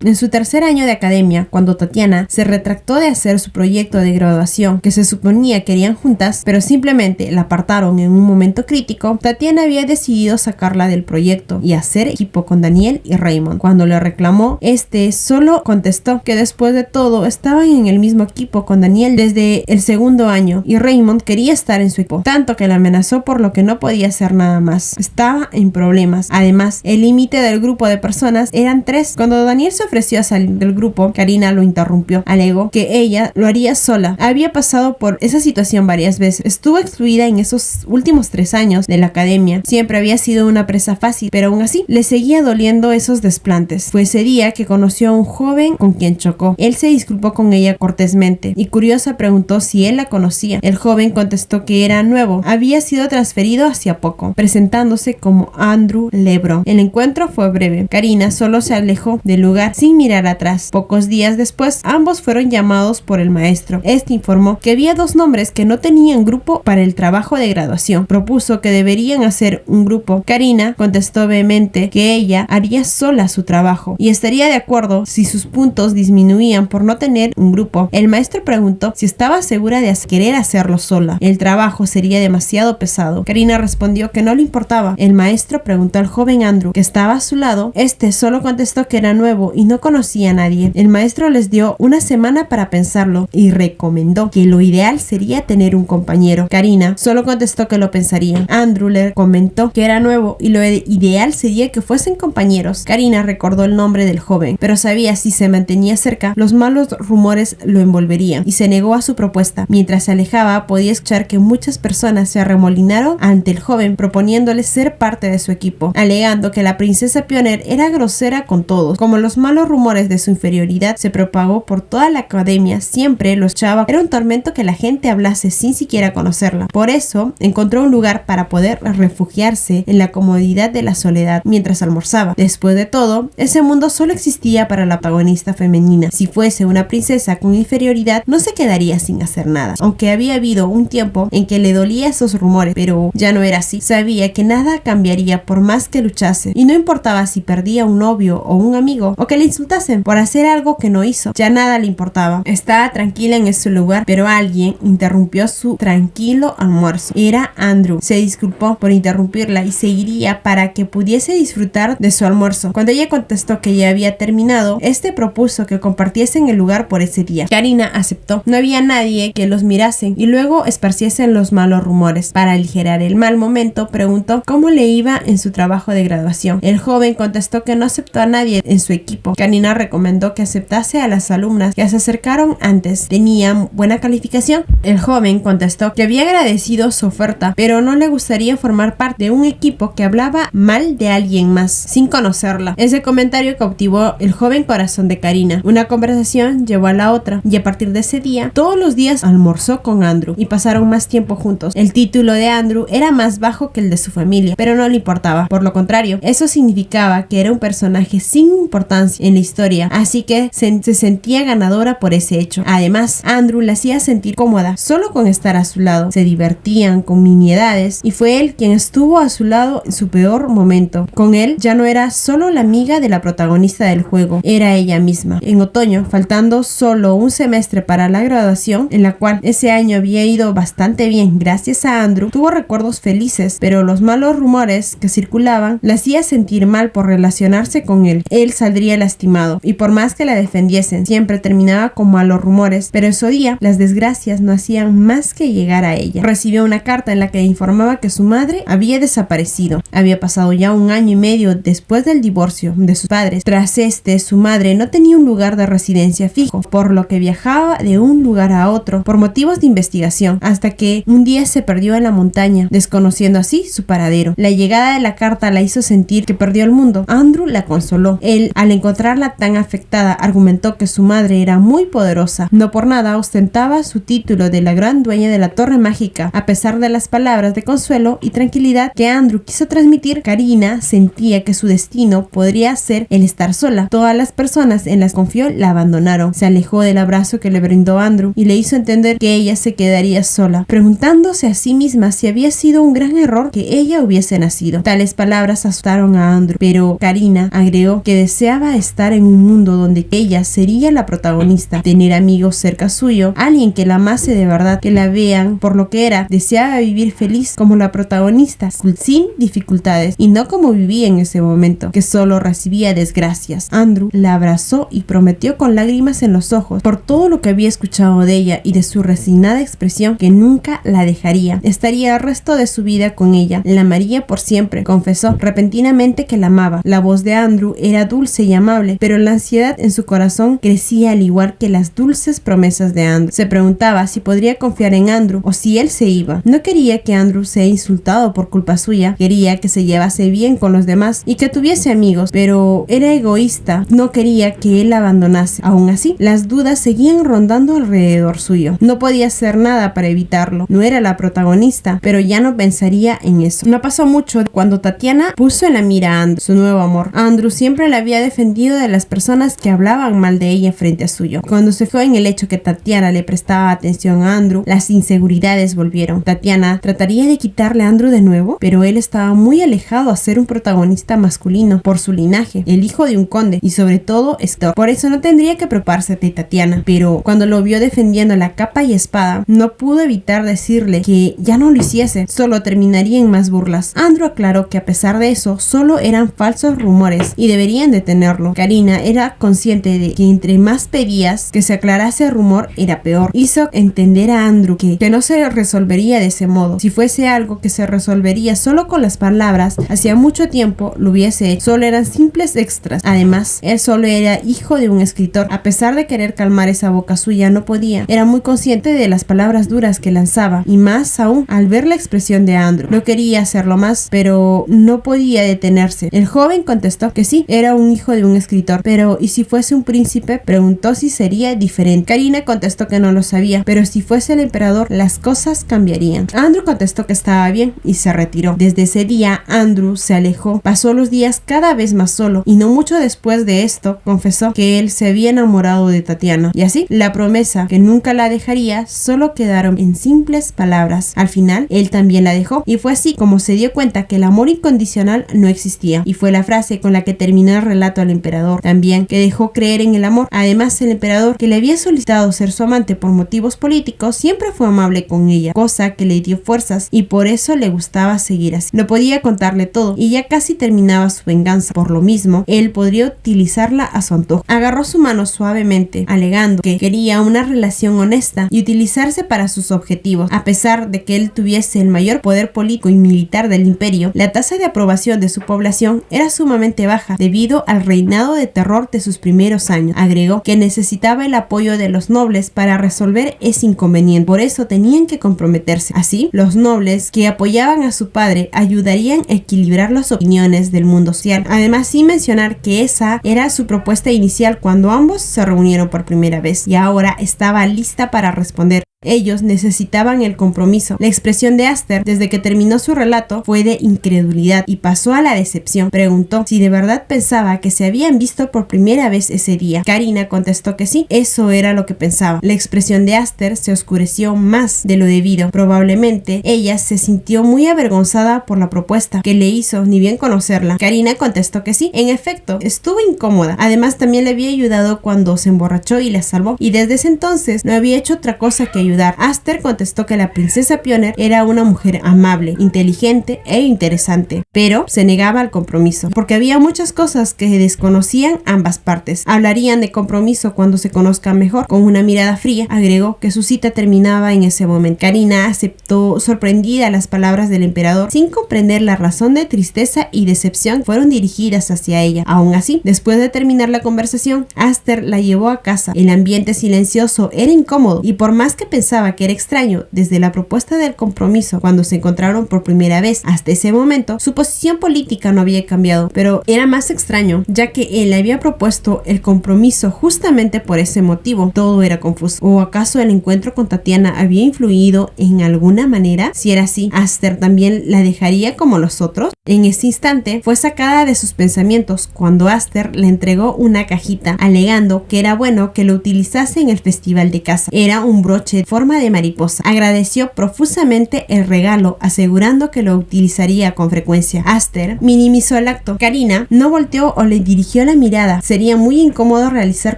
En su tercer año de academia, cuando Tatiana se retractó de hacer su proyecto de graduación que se suponía que harían juntas, pero simplemente la apartaron en un momento crítico, Tatiana había decidido sacarla del proyecto y hacer equipo con Daniel y Raymond. Cuando le reclamó, este solo contestó que después de todo estaban en el mismo equipo con Daniel desde el segundo año y Raymond quería estar en su equipo, tanto que la amenazó por lo que no podía hacer nada más. Estaba en problemas. Además, el límite del grupo de personas eran 3. Cuando Daniel se ofreció a salir del grupo, Karina lo interrumpió. Alegó que ella lo haría sola. Había pasado por esa situación varias veces. Estuvo excluida en esos últimos 3 años de la academia. Siempre había sido una presa fácil, pero aún así le seguía doliendo esos desplantes. Fue ese día que conoció a un joven con quien chocó. Él se disculpó con ella cortésmente y curiosa preguntó si él la conocía. El joven contestó que era nuevo. Había sido transferido hacía poco, presentándose como Andrew Lebron. El encuentro fue breve. Karina solo se alejó del lugar sin mirar atrás. Pocos días después, ambos fueron llamados por el maestro. Este informó que había 2 nombres que no tenían grupo para el trabajo de graduación. Propuso que deberían hacer un grupo. Karina contestó vehemente que ella haría sola su trabajo y estaría de acuerdo si sus puntos disminuían por no tener un grupo. El maestro preguntó si estaba segura de querer hacerlo sola. El trabajo sería demasiado pesado. Karina respondió que no le importaba. El maestro preguntó al joven Andrew, que estaba a su lado. Este solo contestó que era nuevo y no conocía a nadie. El maestro les dio una semana para pensarlo y recomendó que lo ideal sería tener un compañero. Karina solo contestó que lo pensaría. Andrew le comentó que era nuevo y lo ideal sería que fuesen compañeros. Karina recordó el nombre del joven, pero sabía si se mantenía cerca, los malos rumores lo envolverían y se negó a su propuesta. Mientras se alejaba, podía escuchar que muchas personas se arremolinaron ante el joven, proponiéndole ser parte de su equipo, alegando que la princesa Pioner era grosera con todos. Como los malos rumores de su inferioridad se propagó por toda la academia, siempre los echaba. Era un tormento que la gente hablase sin siquiera conocerla. Por eso encontró un lugar para poder refugiarse en la comodidad de la soledad mientras almorzaba. Después de todo, ese mundo solo existía para la protagonista femenina. Si fuese una princesa con inferioridad, no se quedaría sin hacer nada. Aunque había habido un tiempo en que le dolía esos rumores, pero ya no era así. Sabía que nada cambiaría por más que luchase, y no importaba si perdía un novio o un amigo, o que le le insultasen por hacer algo que no hizo. Ya nada le importaba. Estaba tranquila en ese lugar, pero alguien interrumpió su tranquilo almuerzo. Era Andrew. Se disculpó por interrumpirla y seguiría para que pudiese disfrutar de su almuerzo. Cuando ella contestó que ya había terminado, este propuso que compartiesen el lugar por ese día. Karina aceptó. No había nadie que los mirasen y luego esparciesen los malos rumores. Para aligerar el mal momento, preguntó cómo le iba en su trabajo de graduación. El joven contestó que no aceptó a nadie en su equipo. Karina recomendó que aceptase a las alumnas que se acercaron antes. ¿Tenían buena calificación? El joven contestó que había agradecido su oferta, pero no le gustaría formar parte de un equipo que hablaba mal de alguien más, sin conocerla. Ese comentario cautivó el joven corazón de Karina. Una conversación llevó a la otra, y a partir de ese día, todos los días almorzó con Andrew y pasaron más tiempo juntos. El título de Andrew era más bajo que el de su familia, pero no le importaba. Por lo contrario, eso significaba que era un personaje sin importancia en la historia, así que se sentía ganadora por ese hecho. Además, Andrew la hacía sentir cómoda solo con estar a su lado. Se divertían con nimiedades y fue él quien estuvo a su lado en su peor momento. Con él ya no era solo la amiga de la protagonista del juego, era ella misma. En otoño, faltando solo un semestre para la graduación, en la cual ese año había ido bastante bien gracias a Andrew, tuvo recuerdos felices, pero los malos rumores que circulaban la hacía sentir mal por relacionarse con él. Él saldría lastimado y por más que la defendiesen, siempre terminaba con malos rumores, pero ese día las desgracias no hacían más que llegar a ella. Recibió una carta en la que informaba que su madre había desaparecido. Había pasado ya 1 año y medio después del divorcio de sus padres. Tras su madre no tenía un lugar de residencia fijo, por lo que viajaba de un lugar a otro por motivos de investigación, hasta que un día se perdió en la montaña, desconociendo así su paradero. La llegada de la carta la hizo sentir que perdió el mundo. Andrew la consoló. Él, al encontrarla tan afectada, argumentó que su madre era muy poderosa. No por nada ostentaba su título de la gran dueña de la Torre Mágica. A pesar de las palabras de consuelo y tranquilidad que Andrew quiso transmitir, Karina sentía que su destino podría ser el estar sola. Todas las personas en las que confió la abandonaron. Se alejó del abrazo que le brindó Andrew y le hizo entender que ella se quedaría sola, preguntándose a sí misma si había sido un gran error que ella hubiese nacido. Tales palabras asustaron a Andrew, pero Karina agregó que deseaba estar en un mundo donde ella sería la protagonista, tener amigos cerca suyo, alguien que la amase de verdad, que la vean por lo que era. Deseaba vivir feliz como la protagonista, sin dificultades, y no como vivía en ese momento, que solo recibía desgracias. Andrew la abrazó y prometió con lágrimas en los ojos, por todo lo que había escuchado de ella y de su resignada expresión, que nunca la dejaría. Estaría el resto de su vida con ella, la amaría por siempre. Confesó repentinamente que la amaba. La voz de Andrew era dulce y amable, pero la ansiedad en su corazón crecía al igual que las dulces promesas de Andrew. Se preguntaba si podría confiar en Andrew o si él se iba. No quería que Andrew sea insultado por culpa suya, quería que se llevase bien con los demás y que tuviese amigos, pero era egoísta, no quería que él la abandonase. Aún así, las dudas seguían rondando alrededor suyo. No podía hacer nada para evitarlo. No era la protagonista, pero ya no pensaría en eso. No pasó mucho cuando Tatiana puso en la mira a Andrew, su nuevo amor. Andrew siempre la había defendido de las personas que hablaban mal de ella frente a suyo. Cuando se fue en el hecho que Tatiana le prestaba atención a Andrew, las inseguridades volvieron. Tatiana trataría de quitarle a Andrew de nuevo, pero él estaba muy alejado a ser un protagonista masculino por su linaje, el hijo de un conde y sobre todo Héctor. Por eso no tendría que preocuparse de Tatiana, pero cuando lo vio defendiendo la capa y espada, no pudo evitar decirle que ya no lo hiciese, solo terminaría en más burlas. Andrew aclaró que a pesar de eso, solo eran falsos rumores y deberían detenerlo. Karina era consciente de que entre más pedías que se aclarase el rumor era peor. Hizo entender a Andrew que no se resolvería de ese modo. Si fuese algo que se resolvería solo con las palabras, hacía mucho tiempo lo hubiese hecho. Solo eran simples extras. Además, él solo era hijo de un escritor. A pesar de querer calmar esa boca suya, no podía. Era muy consciente de las palabras duras que lanzaba, y más aún al ver la expresión de Andrew. No quería hacerlo más, pero no podía detenerse. El joven contestó que sí, era un hijo de un escritor, pero ¿y si fuese un príncipe? Preguntó si sería diferente. Karina contestó que no lo sabía, pero si fuese el emperador, las cosas cambiarían. Andrew contestó que estaba bien y se retiró. Desde ese día, día Andrew se alejó. Pasó los días cada vez más solo y no mucho después de esto confesó que él se había enamorado de Tatiana. Y así, la promesa que nunca la dejaría solo quedaron en simples palabras. Al final, él también la dejó y fue así como se dio cuenta que el amor incondicional no existía. Y fue la frase con la que terminó el relato al emperador. También que dejó creer en el amor. Además, el emperador, que le había solicitado ser su amante por motivos políticos, siempre fue amable con ella, cosa que le dio fuerzas y por eso le gustaba seguir así. No podía contarle todo y ya casi terminaba su venganza. Por lo mismo, él podría utilizarla a su antojo. Agarró su mano suavemente, alegando que quería una relación honesta y utilizarse para sus objetivos. A pesar de que él tuviese el mayor poder político y militar del imperio, la tasa de aprobación de su población era sumamente baja debido al reinado de terror de sus primeros años. Agregó que necesitaba el apoyo de los nobles para resolver ese inconveniente, por eso tenían que comprometerse. Así, los nobles que apoyaban a su padre ayudarían a equilibrar las opiniones del mundo social. Además, sin mencionar que esa era su propuesta inicial cuando ambos se reunieron por primera vez y ahora estaba lista para responder. Ellos necesitaban el compromiso. La expresión de Aster desde que terminó su relato fue de incredulidad y pasó a la decepción. Preguntó si de verdad pensaba que se habían visto por primera vez ese día. Karina contestó que sí, eso era lo que pensaba. La expresión de Aster se oscureció más de lo debido. Probablemente ella se sintió muy avergonzada por la propuesta que le hizo, ni bien conocerla. Karina contestó que sí, en efecto, estuvo incómoda. Además, también le había ayudado cuando se emborrachó y la salvó, y desde ese entonces no había hecho otra cosa que ayudar. Aster contestó que la princesa Pioner era una mujer amable, inteligente e interesante, pero se negaba al compromiso, porque había muchas cosas que desconocían ambas partes. Hablarían de compromiso cuando se conozcan mejor. Con una mirada fría, agregó que su cita terminaba en ese momento. Karina aceptó, sorprendida las palabras del emperador, sin comprender la razón de tristeza y decepción fueron dirigidas hacia ella. Aún así, después de terminar la conversación, Aster la llevó a casa. El ambiente silencioso era incómodo y por más que pensaba que era extraño desde la propuesta del compromiso cuando se encontraron por primera vez hasta ese momento, su posición política no había cambiado, pero era más extraño ya que él había propuesto el compromiso justamente por ese motivo. Todo era confuso. ¿O acaso el encuentro con Tatiana había influido en alguna manera? Si era así, ¿Aster también la dejaría como los otros? En ese instante fue sacada de sus pensamientos cuando Aster le entregó una cajita, alegando que era bueno que lo utilizase en el festival de caza. Era un broche de forma de mariposa. Agradeció profusamente el regalo, asegurando que lo utilizaría con frecuencia. Aster minimizó el acto. Karina no volteó o le dirigió la mirada. Sería muy incómodo realizar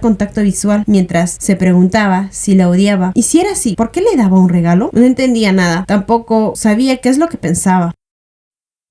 contacto visual mientras se preguntaba si la odiaba. Y si era así, ¿por qué le daba un regalo? No entendía nada. Tampoco sabía qué es lo que pensaba.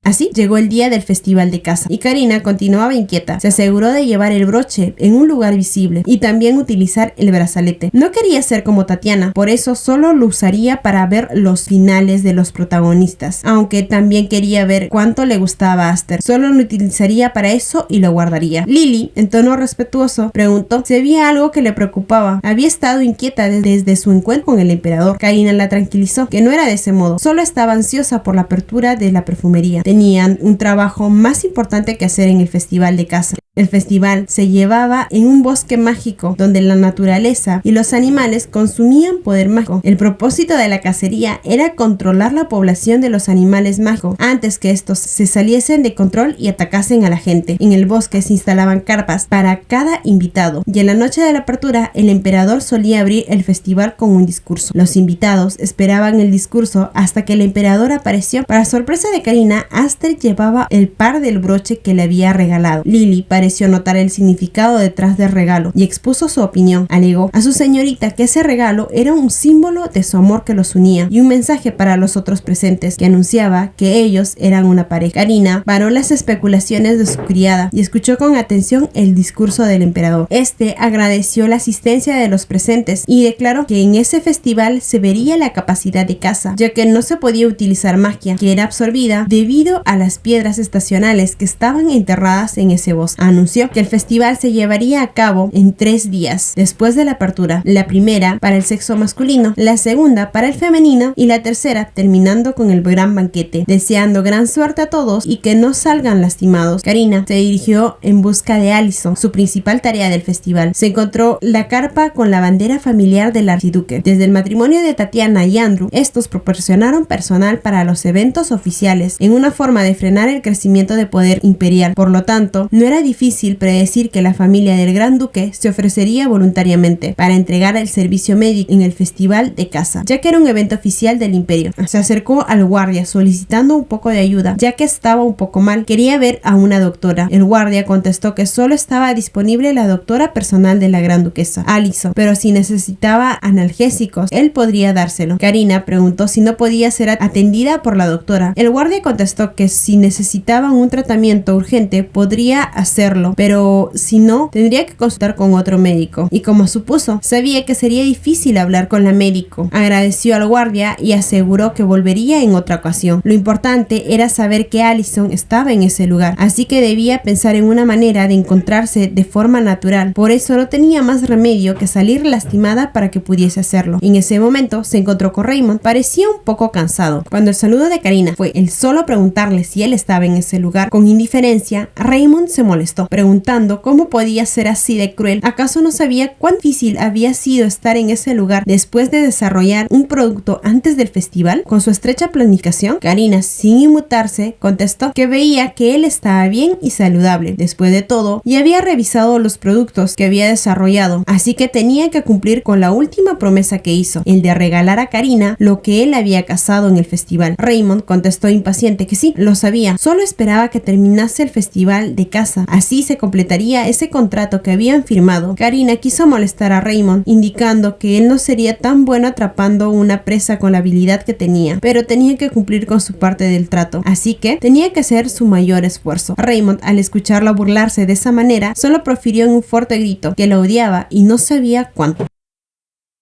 Así llegó el día del festival de caza y Karina continuaba inquieta. Se aseguró de llevar el broche en un lugar visible y también utilizar el brazalete. No quería ser como Tatiana, por eso solo lo usaría para ver los finales de los protagonistas, aunque también quería ver cuánto le gustaba a Aster. Solo lo utilizaría para eso y lo guardaría. Lily, en tono respetuoso, preguntó si había algo que le preocupaba. Había estado inquieta desde su encuentro con el emperador. Karina la tranquilizó que no era de ese modo, solo estaba ansiosa por la apertura de la perfumería. Tenían un trabajo más importante que hacer en el festival de caza. El festival se llevaba en un bosque mágico donde la naturaleza y los animales consumían poder mágico. El propósito de la cacería era controlar la población de los animales mágicos antes que estos se saliesen de control y atacasen a la gente. En el bosque se instalaban carpas para cada invitado y en la noche de la apertura el emperador solía abrir el festival con un discurso. Los invitados esperaban el discurso hasta que el emperador apareció. Para sorpresa de Karina, Aster llevaba el par del broche que le había regalado. Lily pareció notar el significado detrás del regalo y expuso su opinión. Alegó a su señorita que ese regalo era un símbolo de su amor que los unía y un mensaje para los otros presentes que anunciaba que ellos eran una pareja. Karina paró las especulaciones de su criada y escuchó con atención el discurso del emperador. Este agradeció la asistencia de los presentes y declaró que en ese festival se vería la capacidad de caza, ya que no se podía utilizar magia, que era absorbida debido a las piedras estacionales que estaban enterradas en ese bosque. anunció que el festival se llevaría a cabo en 3 días después de la apertura, la primera para el sexo masculino, la segunda para el femenino y la tercera terminando con el gran banquete. Deseando gran suerte a todos y que no salgan lastimados, Karina se dirigió en busca de Allison, su principal tarea del festival. Se encontró la carpa con la bandera familiar del archiduque. Desde el matrimonio de Tatiana y Andrew, estos proporcionaron personal para los eventos oficiales en una forma de frenar el crecimiento de poder imperial. Por lo tanto, no era difícil predecir que la familia del gran duque se ofrecería voluntariamente para entregar el servicio médico en el festival de caza, ya que era un evento oficial del imperio. Se acercó al guardia solicitando un poco de ayuda, ya que estaba un poco mal. Quería ver a una doctora. El guardia contestó que solo estaba disponible la doctora personal de la gran duquesa, Allison, pero si necesitaba analgésicos, él podría dárselo. Karina preguntó si no podía ser atendida por la doctora. El guardia contestó que si necesitaban un tratamiento urgente podría hacerlo, pero si no, tendría que consultar con otro médico. Y como supuso, sabía que sería difícil hablar con la médico. Agradeció al guardia y aseguró que volvería en otra ocasión. Lo importante era saber que Allison estaba en ese lugar, así que debía pensar en una manera de encontrarse de forma natural. Por eso no tenía más remedio que salir lastimada para que pudiese hacerlo. En ese momento se encontró con Raymond. Parecía un poco cansado. Cuando el saludo de Karina fue el solo preguntarle si él estaba en ese lugar con indiferencia, Raymond se molestó, preguntando cómo podía ser así de cruel. ¿Acaso no sabía cuán difícil había sido estar en ese lugar después de desarrollar un producto antes del festival? Con su estrecha planificación, Karina, sin inmutarse, contestó que veía que él estaba bien y saludable. Después de todo, ya había revisado los productos que había desarrollado, así que tenía que cumplir con la última promesa que hizo, el de regalar a Karina lo que él había cazado en el festival. Raymond contestó impaciente que sí, lo sabía, solo esperaba que terminase el festival de caza, así se completaría ese contrato que habían firmado. Karina quiso molestar a Raymond, indicando que él no sería tan bueno atrapando una presa con la habilidad que tenía, pero tenía que cumplir con su parte del trato, así que tenía que hacer su mayor esfuerzo. Raymond, al escucharla burlarse de esa manera, solo profirió en un fuerte grito que la odiaba y no sabía cuánto.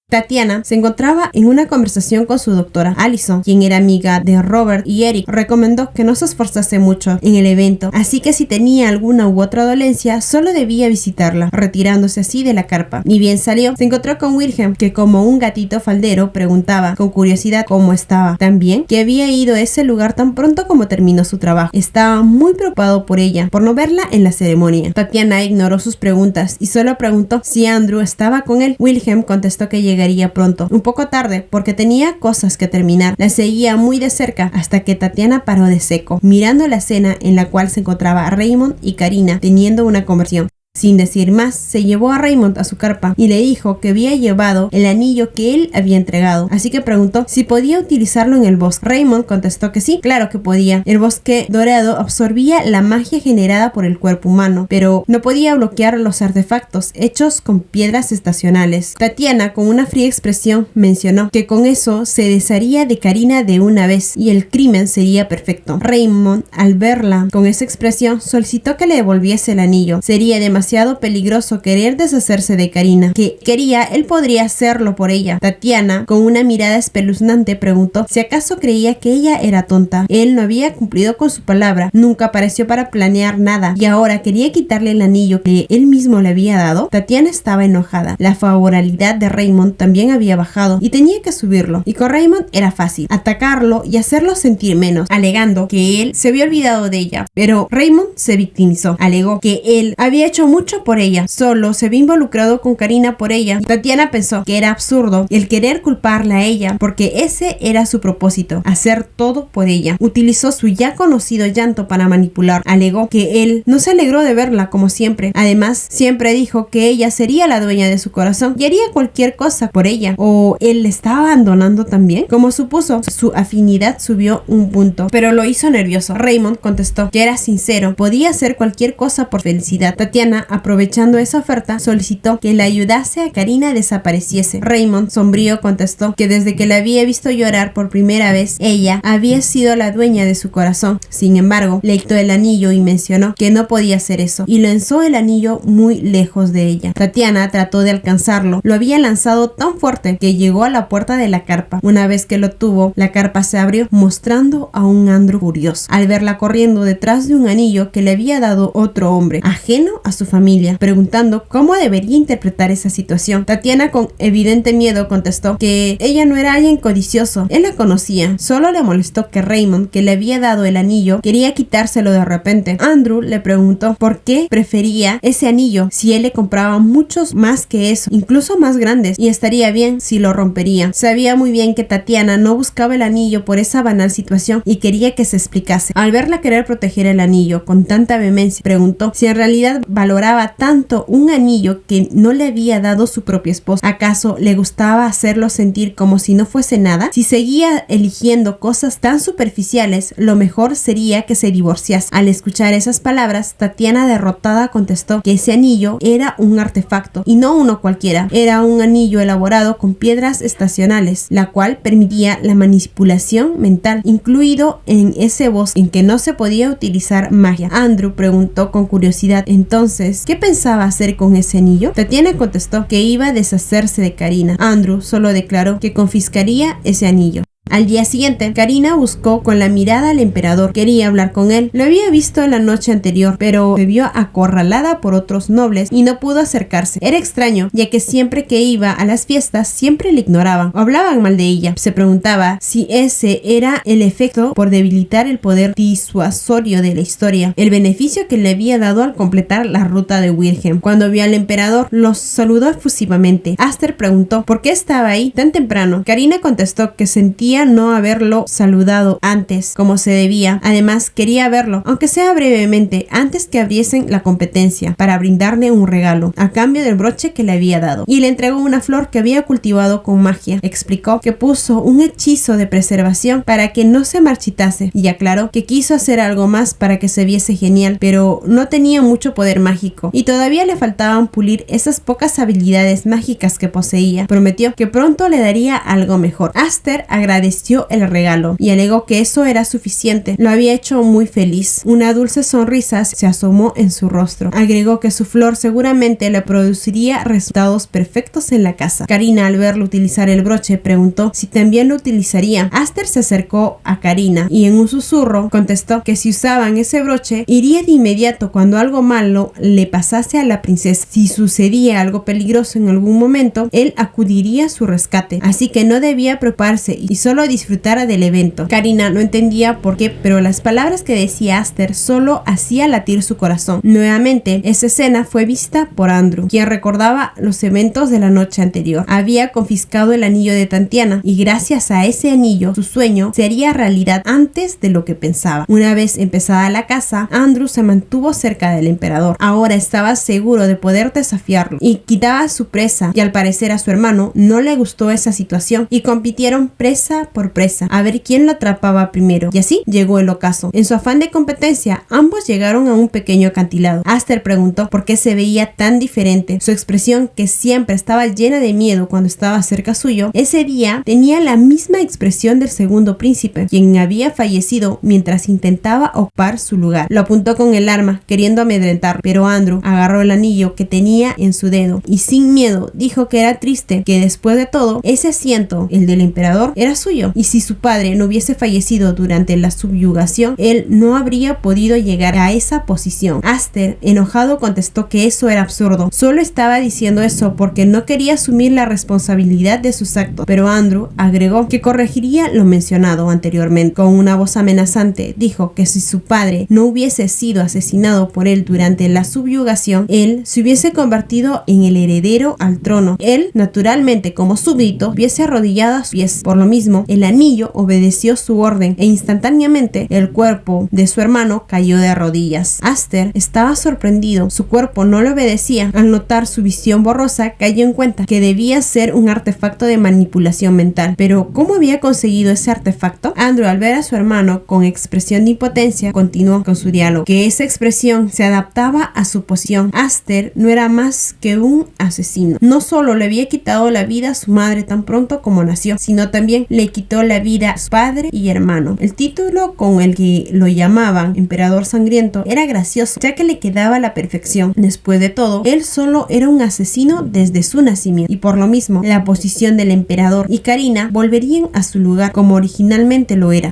Tatiana se encontraba en una conversación con su doctora Allison, quien era amiga de Robert y Eric. Recomendó que no se esforzase mucho en el evento, así que si tenía alguna u otra dolencia, solo debía visitarla, retirándose así de la carpa. Ni bien salió, se encontró con Wilhelm, que como un gatito faldero preguntaba con curiosidad cómo estaba. También que había ido a ese lugar tan pronto como terminó su trabajo. Estaba muy preocupado por ella, por no verla en la ceremonia. Tatiana ignoró sus preguntas y solo preguntó si Andrew estaba con él. Wilhelm contestó que llegaría pronto, un poco tarde, porque tenía cosas que terminar. La seguía muy de cerca hasta que Tatiana paró de seco, mirando la escena en la cual se encontraba Raymond y Karina teniendo una conversación. Sin decir más, se llevó a Raymond a su carpa y le dijo que había llevado el anillo que él había entregado, así que preguntó si podía utilizarlo en el bosque. Raymond contestó que sí, claro que podía. El bosque dorado absorbía la magia generada por el cuerpo humano, pero no podía bloquear los artefactos hechos con piedras estacionales. Tatiana, con una fría expresión, mencionó que con eso se desharía de Karina de una vez y el crimen sería perfecto. Raymond, al verla con esa expresión, solicitó que le devolviese el anillo. Sería demasiado peligroso querer deshacerse de Karina. Que quería, él podría hacerlo por ella. Tatiana, con una mirada espeluznante, preguntó si acaso creía que ella era tonta. Él no había cumplido con su palabra, nunca apareció para planear nada y ahora quería quitarle el anillo que él mismo le había dado. Tatiana estaba enojada. La favorabilidad de Raymond también había bajado y tenía que subirlo. Y con Raymond era fácil atacarlo y hacerlo sentir menos, alegando que él se había olvidado de ella. Pero Raymond se victimizó. Alegó que él había hecho mucho por ella, solo se había involucrado con Karina por ella. Tatiana pensó que era absurdo el querer culparla a ella, porque ese era su propósito, hacer todo por ella. Utilizó su ya conocido llanto para manipular. Alegó que él no se alegró de verla como siempre. Además, siempre dijo que ella sería la dueña de su corazón y haría cualquier cosa por ella. ¿O él le estaba abandonando también? Como supuso, su afinidad subió un punto, pero lo hizo nervioso. Raymond contestó que era sincero, podía hacer cualquier cosa por felicidad. Tatiana Tatiana, aprovechando esa oferta, solicitó que le ayudase a Karina a desapareciese. Raymond, sombrío, contestó que desde que la había visto llorar por primera vez, ella había sido la dueña de su corazón. Sin embargo, le quitó el anillo y mencionó que no podía hacer eso, y lanzó el anillo muy lejos de ella. Tatiana trató de alcanzarlo. Lo había lanzado tan fuerte que llegó a la puerta de la carpa. Una vez que lo tuvo, la carpa se abrió, mostrando a un Andrew furioso al verla corriendo detrás de un anillo que le había dado otro hombre, ajeno a su familia, preguntando cómo debería interpretar esa situación. Tatiana, con evidente miedo, contestó que ella no era alguien codicioso. Él la conocía. Solo le molestó que Raymond, que le había dado el anillo, quería quitárselo de repente. Andrew le preguntó por qué prefería ese anillo si él le compraba muchos más que eso, incluso más grandes, y estaría bien si lo rompería. Sabía muy bien que Tatiana no buscaba el anillo por esa banal situación y quería que se explicase. Al verla querer proteger el anillo con tanta vehemencia, preguntó si en realidad valoraba tanto un anillo que no le había dado su propio esposo. ¿Acaso le gustaba hacerlo sentir como si no fuese nada? Si seguía eligiendo cosas tan superficiales, lo mejor sería que se divorciase. Al escuchar esas palabras, Tatiana, derrotada, contestó que ese anillo era un artefacto y no uno cualquiera. Era un anillo elaborado con piedras estacionales, la cual permitía la manipulación mental, incluido en ese bosque en que no se podía utilizar magia. Andrew preguntó con curiosidad entonces ¿qué pensaba hacer con ese anillo? Tatiana contestó que iba a deshacerse de Karina. Andrew solo declaró que confiscaría ese anillo. Al día siguiente, Karina buscó con la mirada al emperador. Quería hablar con él. Lo había visto la noche anterior, pero se vio acorralada por otros nobles y no pudo acercarse. Era extraño, ya que siempre que iba a las fiestas, siempre le ignoraban o hablaban mal de ella. Se preguntaba si ese era el efecto por debilitar el poder disuasorio de la historia, el beneficio que le había dado al completar la ruta de Wilhelm. Cuando vio al emperador, los saludó efusivamente. Aster preguntó por qué estaba ahí tan temprano. Karina contestó que sentía no haberlo saludado antes como se debía. Además, quería verlo, aunque sea brevemente, antes que abriesen la competencia, para brindarle un regalo a cambio del broche que le había dado, y le entregó una flor que había cultivado con magia. Explicó que puso un hechizo de preservación para que no se marchitase, y aclaró que quiso hacer algo más para que se viese genial, pero no tenía mucho poder mágico y todavía le faltaban pulir esas pocas habilidades mágicas que poseía. Prometió que pronto le daría algo mejor. Aster agradeció el regalo y alegó que eso era suficiente. Lo había hecho muy feliz. Una dulce sonrisa se asomó en su rostro. Agregó que su flor seguramente le produciría resultados perfectos en la casa. Karina, al verlo utilizar el broche, preguntó si también lo utilizaría. Aster se acercó a Karina y en un susurro contestó que si usaban ese broche, iría de inmediato cuando algo malo le pasase a la princesa. Si sucedía algo peligroso en algún momento, él acudiría a su rescate, así que no debía preocuparse y solo disfrutara del evento. Karina no entendía por qué, pero las palabras que decía Aster solo hacía latir su corazón. Nuevamente, esa escena fue vista por Andrew, quien recordaba los eventos de la noche anterior. Había confiscado el anillo de Tatiana y gracias a ese anillo, su sueño sería realidad antes de lo que pensaba. Una vez empezada la caza, Andrew se mantuvo cerca del emperador. Ahora estaba seguro de poder desafiarlo y quitaba a su presa, y al parecer a su hermano no le gustó esa situación y compitieron presa por presa a ver quién lo atrapaba primero, y así llegó el ocaso. En su afán de competencia, ambos llegaron a un pequeño acantilado. Aster preguntó por qué se veía tan diferente. Su expresión, que siempre estaba llena de miedo cuando estaba cerca suyo, ese día tenía la misma expresión del segundo príncipe, quien había fallecido mientras intentaba ocupar su lugar. Lo apuntó con el arma, queriendo amedrentarlo, pero Andrew agarró el anillo que tenía en su dedo y sin miedo dijo que era triste, que después de todo, ese asiento, el del emperador, era suyo, y si su padre no hubiese fallecido durante la subyugación, él no habría podido llegar a esa posición. Aster, enojado, contestó que eso era absurdo. Solo estaba diciendo eso porque no quería asumir la responsabilidad de sus actos, pero Andrew agregó que corregiría lo mencionado anteriormente. Con una voz amenazante, dijo que si su padre no hubiese sido asesinado por él durante la subyugación, él se hubiese convertido en el heredero al trono. Él, naturalmente, como súbdito, hubiese arrodillado a sus pies. Por lo mismo, el anillo obedeció su orden e instantáneamente el cuerpo de su hermano cayó de rodillas. Aster estaba sorprendido, su cuerpo no le obedecía. Al notar su visión borrosa, cayó en cuenta que debía ser un artefacto de manipulación mental. Pero ¿cómo había conseguido ese artefacto? Andrew, al ver a su hermano con expresión de impotencia, continuó con su diálogo, que esa expresión se adaptaba a su posición. Aster no era más que un asesino. No solo le había quitado la vida a su madre tan pronto como nació, sino también le quitó la vida a su padre y hermano. El título con el que lo llamaban Emperador Sangriento era gracioso, ya que le quedaba a la perfección. Después de todo, él solo era un asesino desde su nacimiento, y por lo mismo, la posición del emperador y Karina volverían a su lugar como originalmente lo era.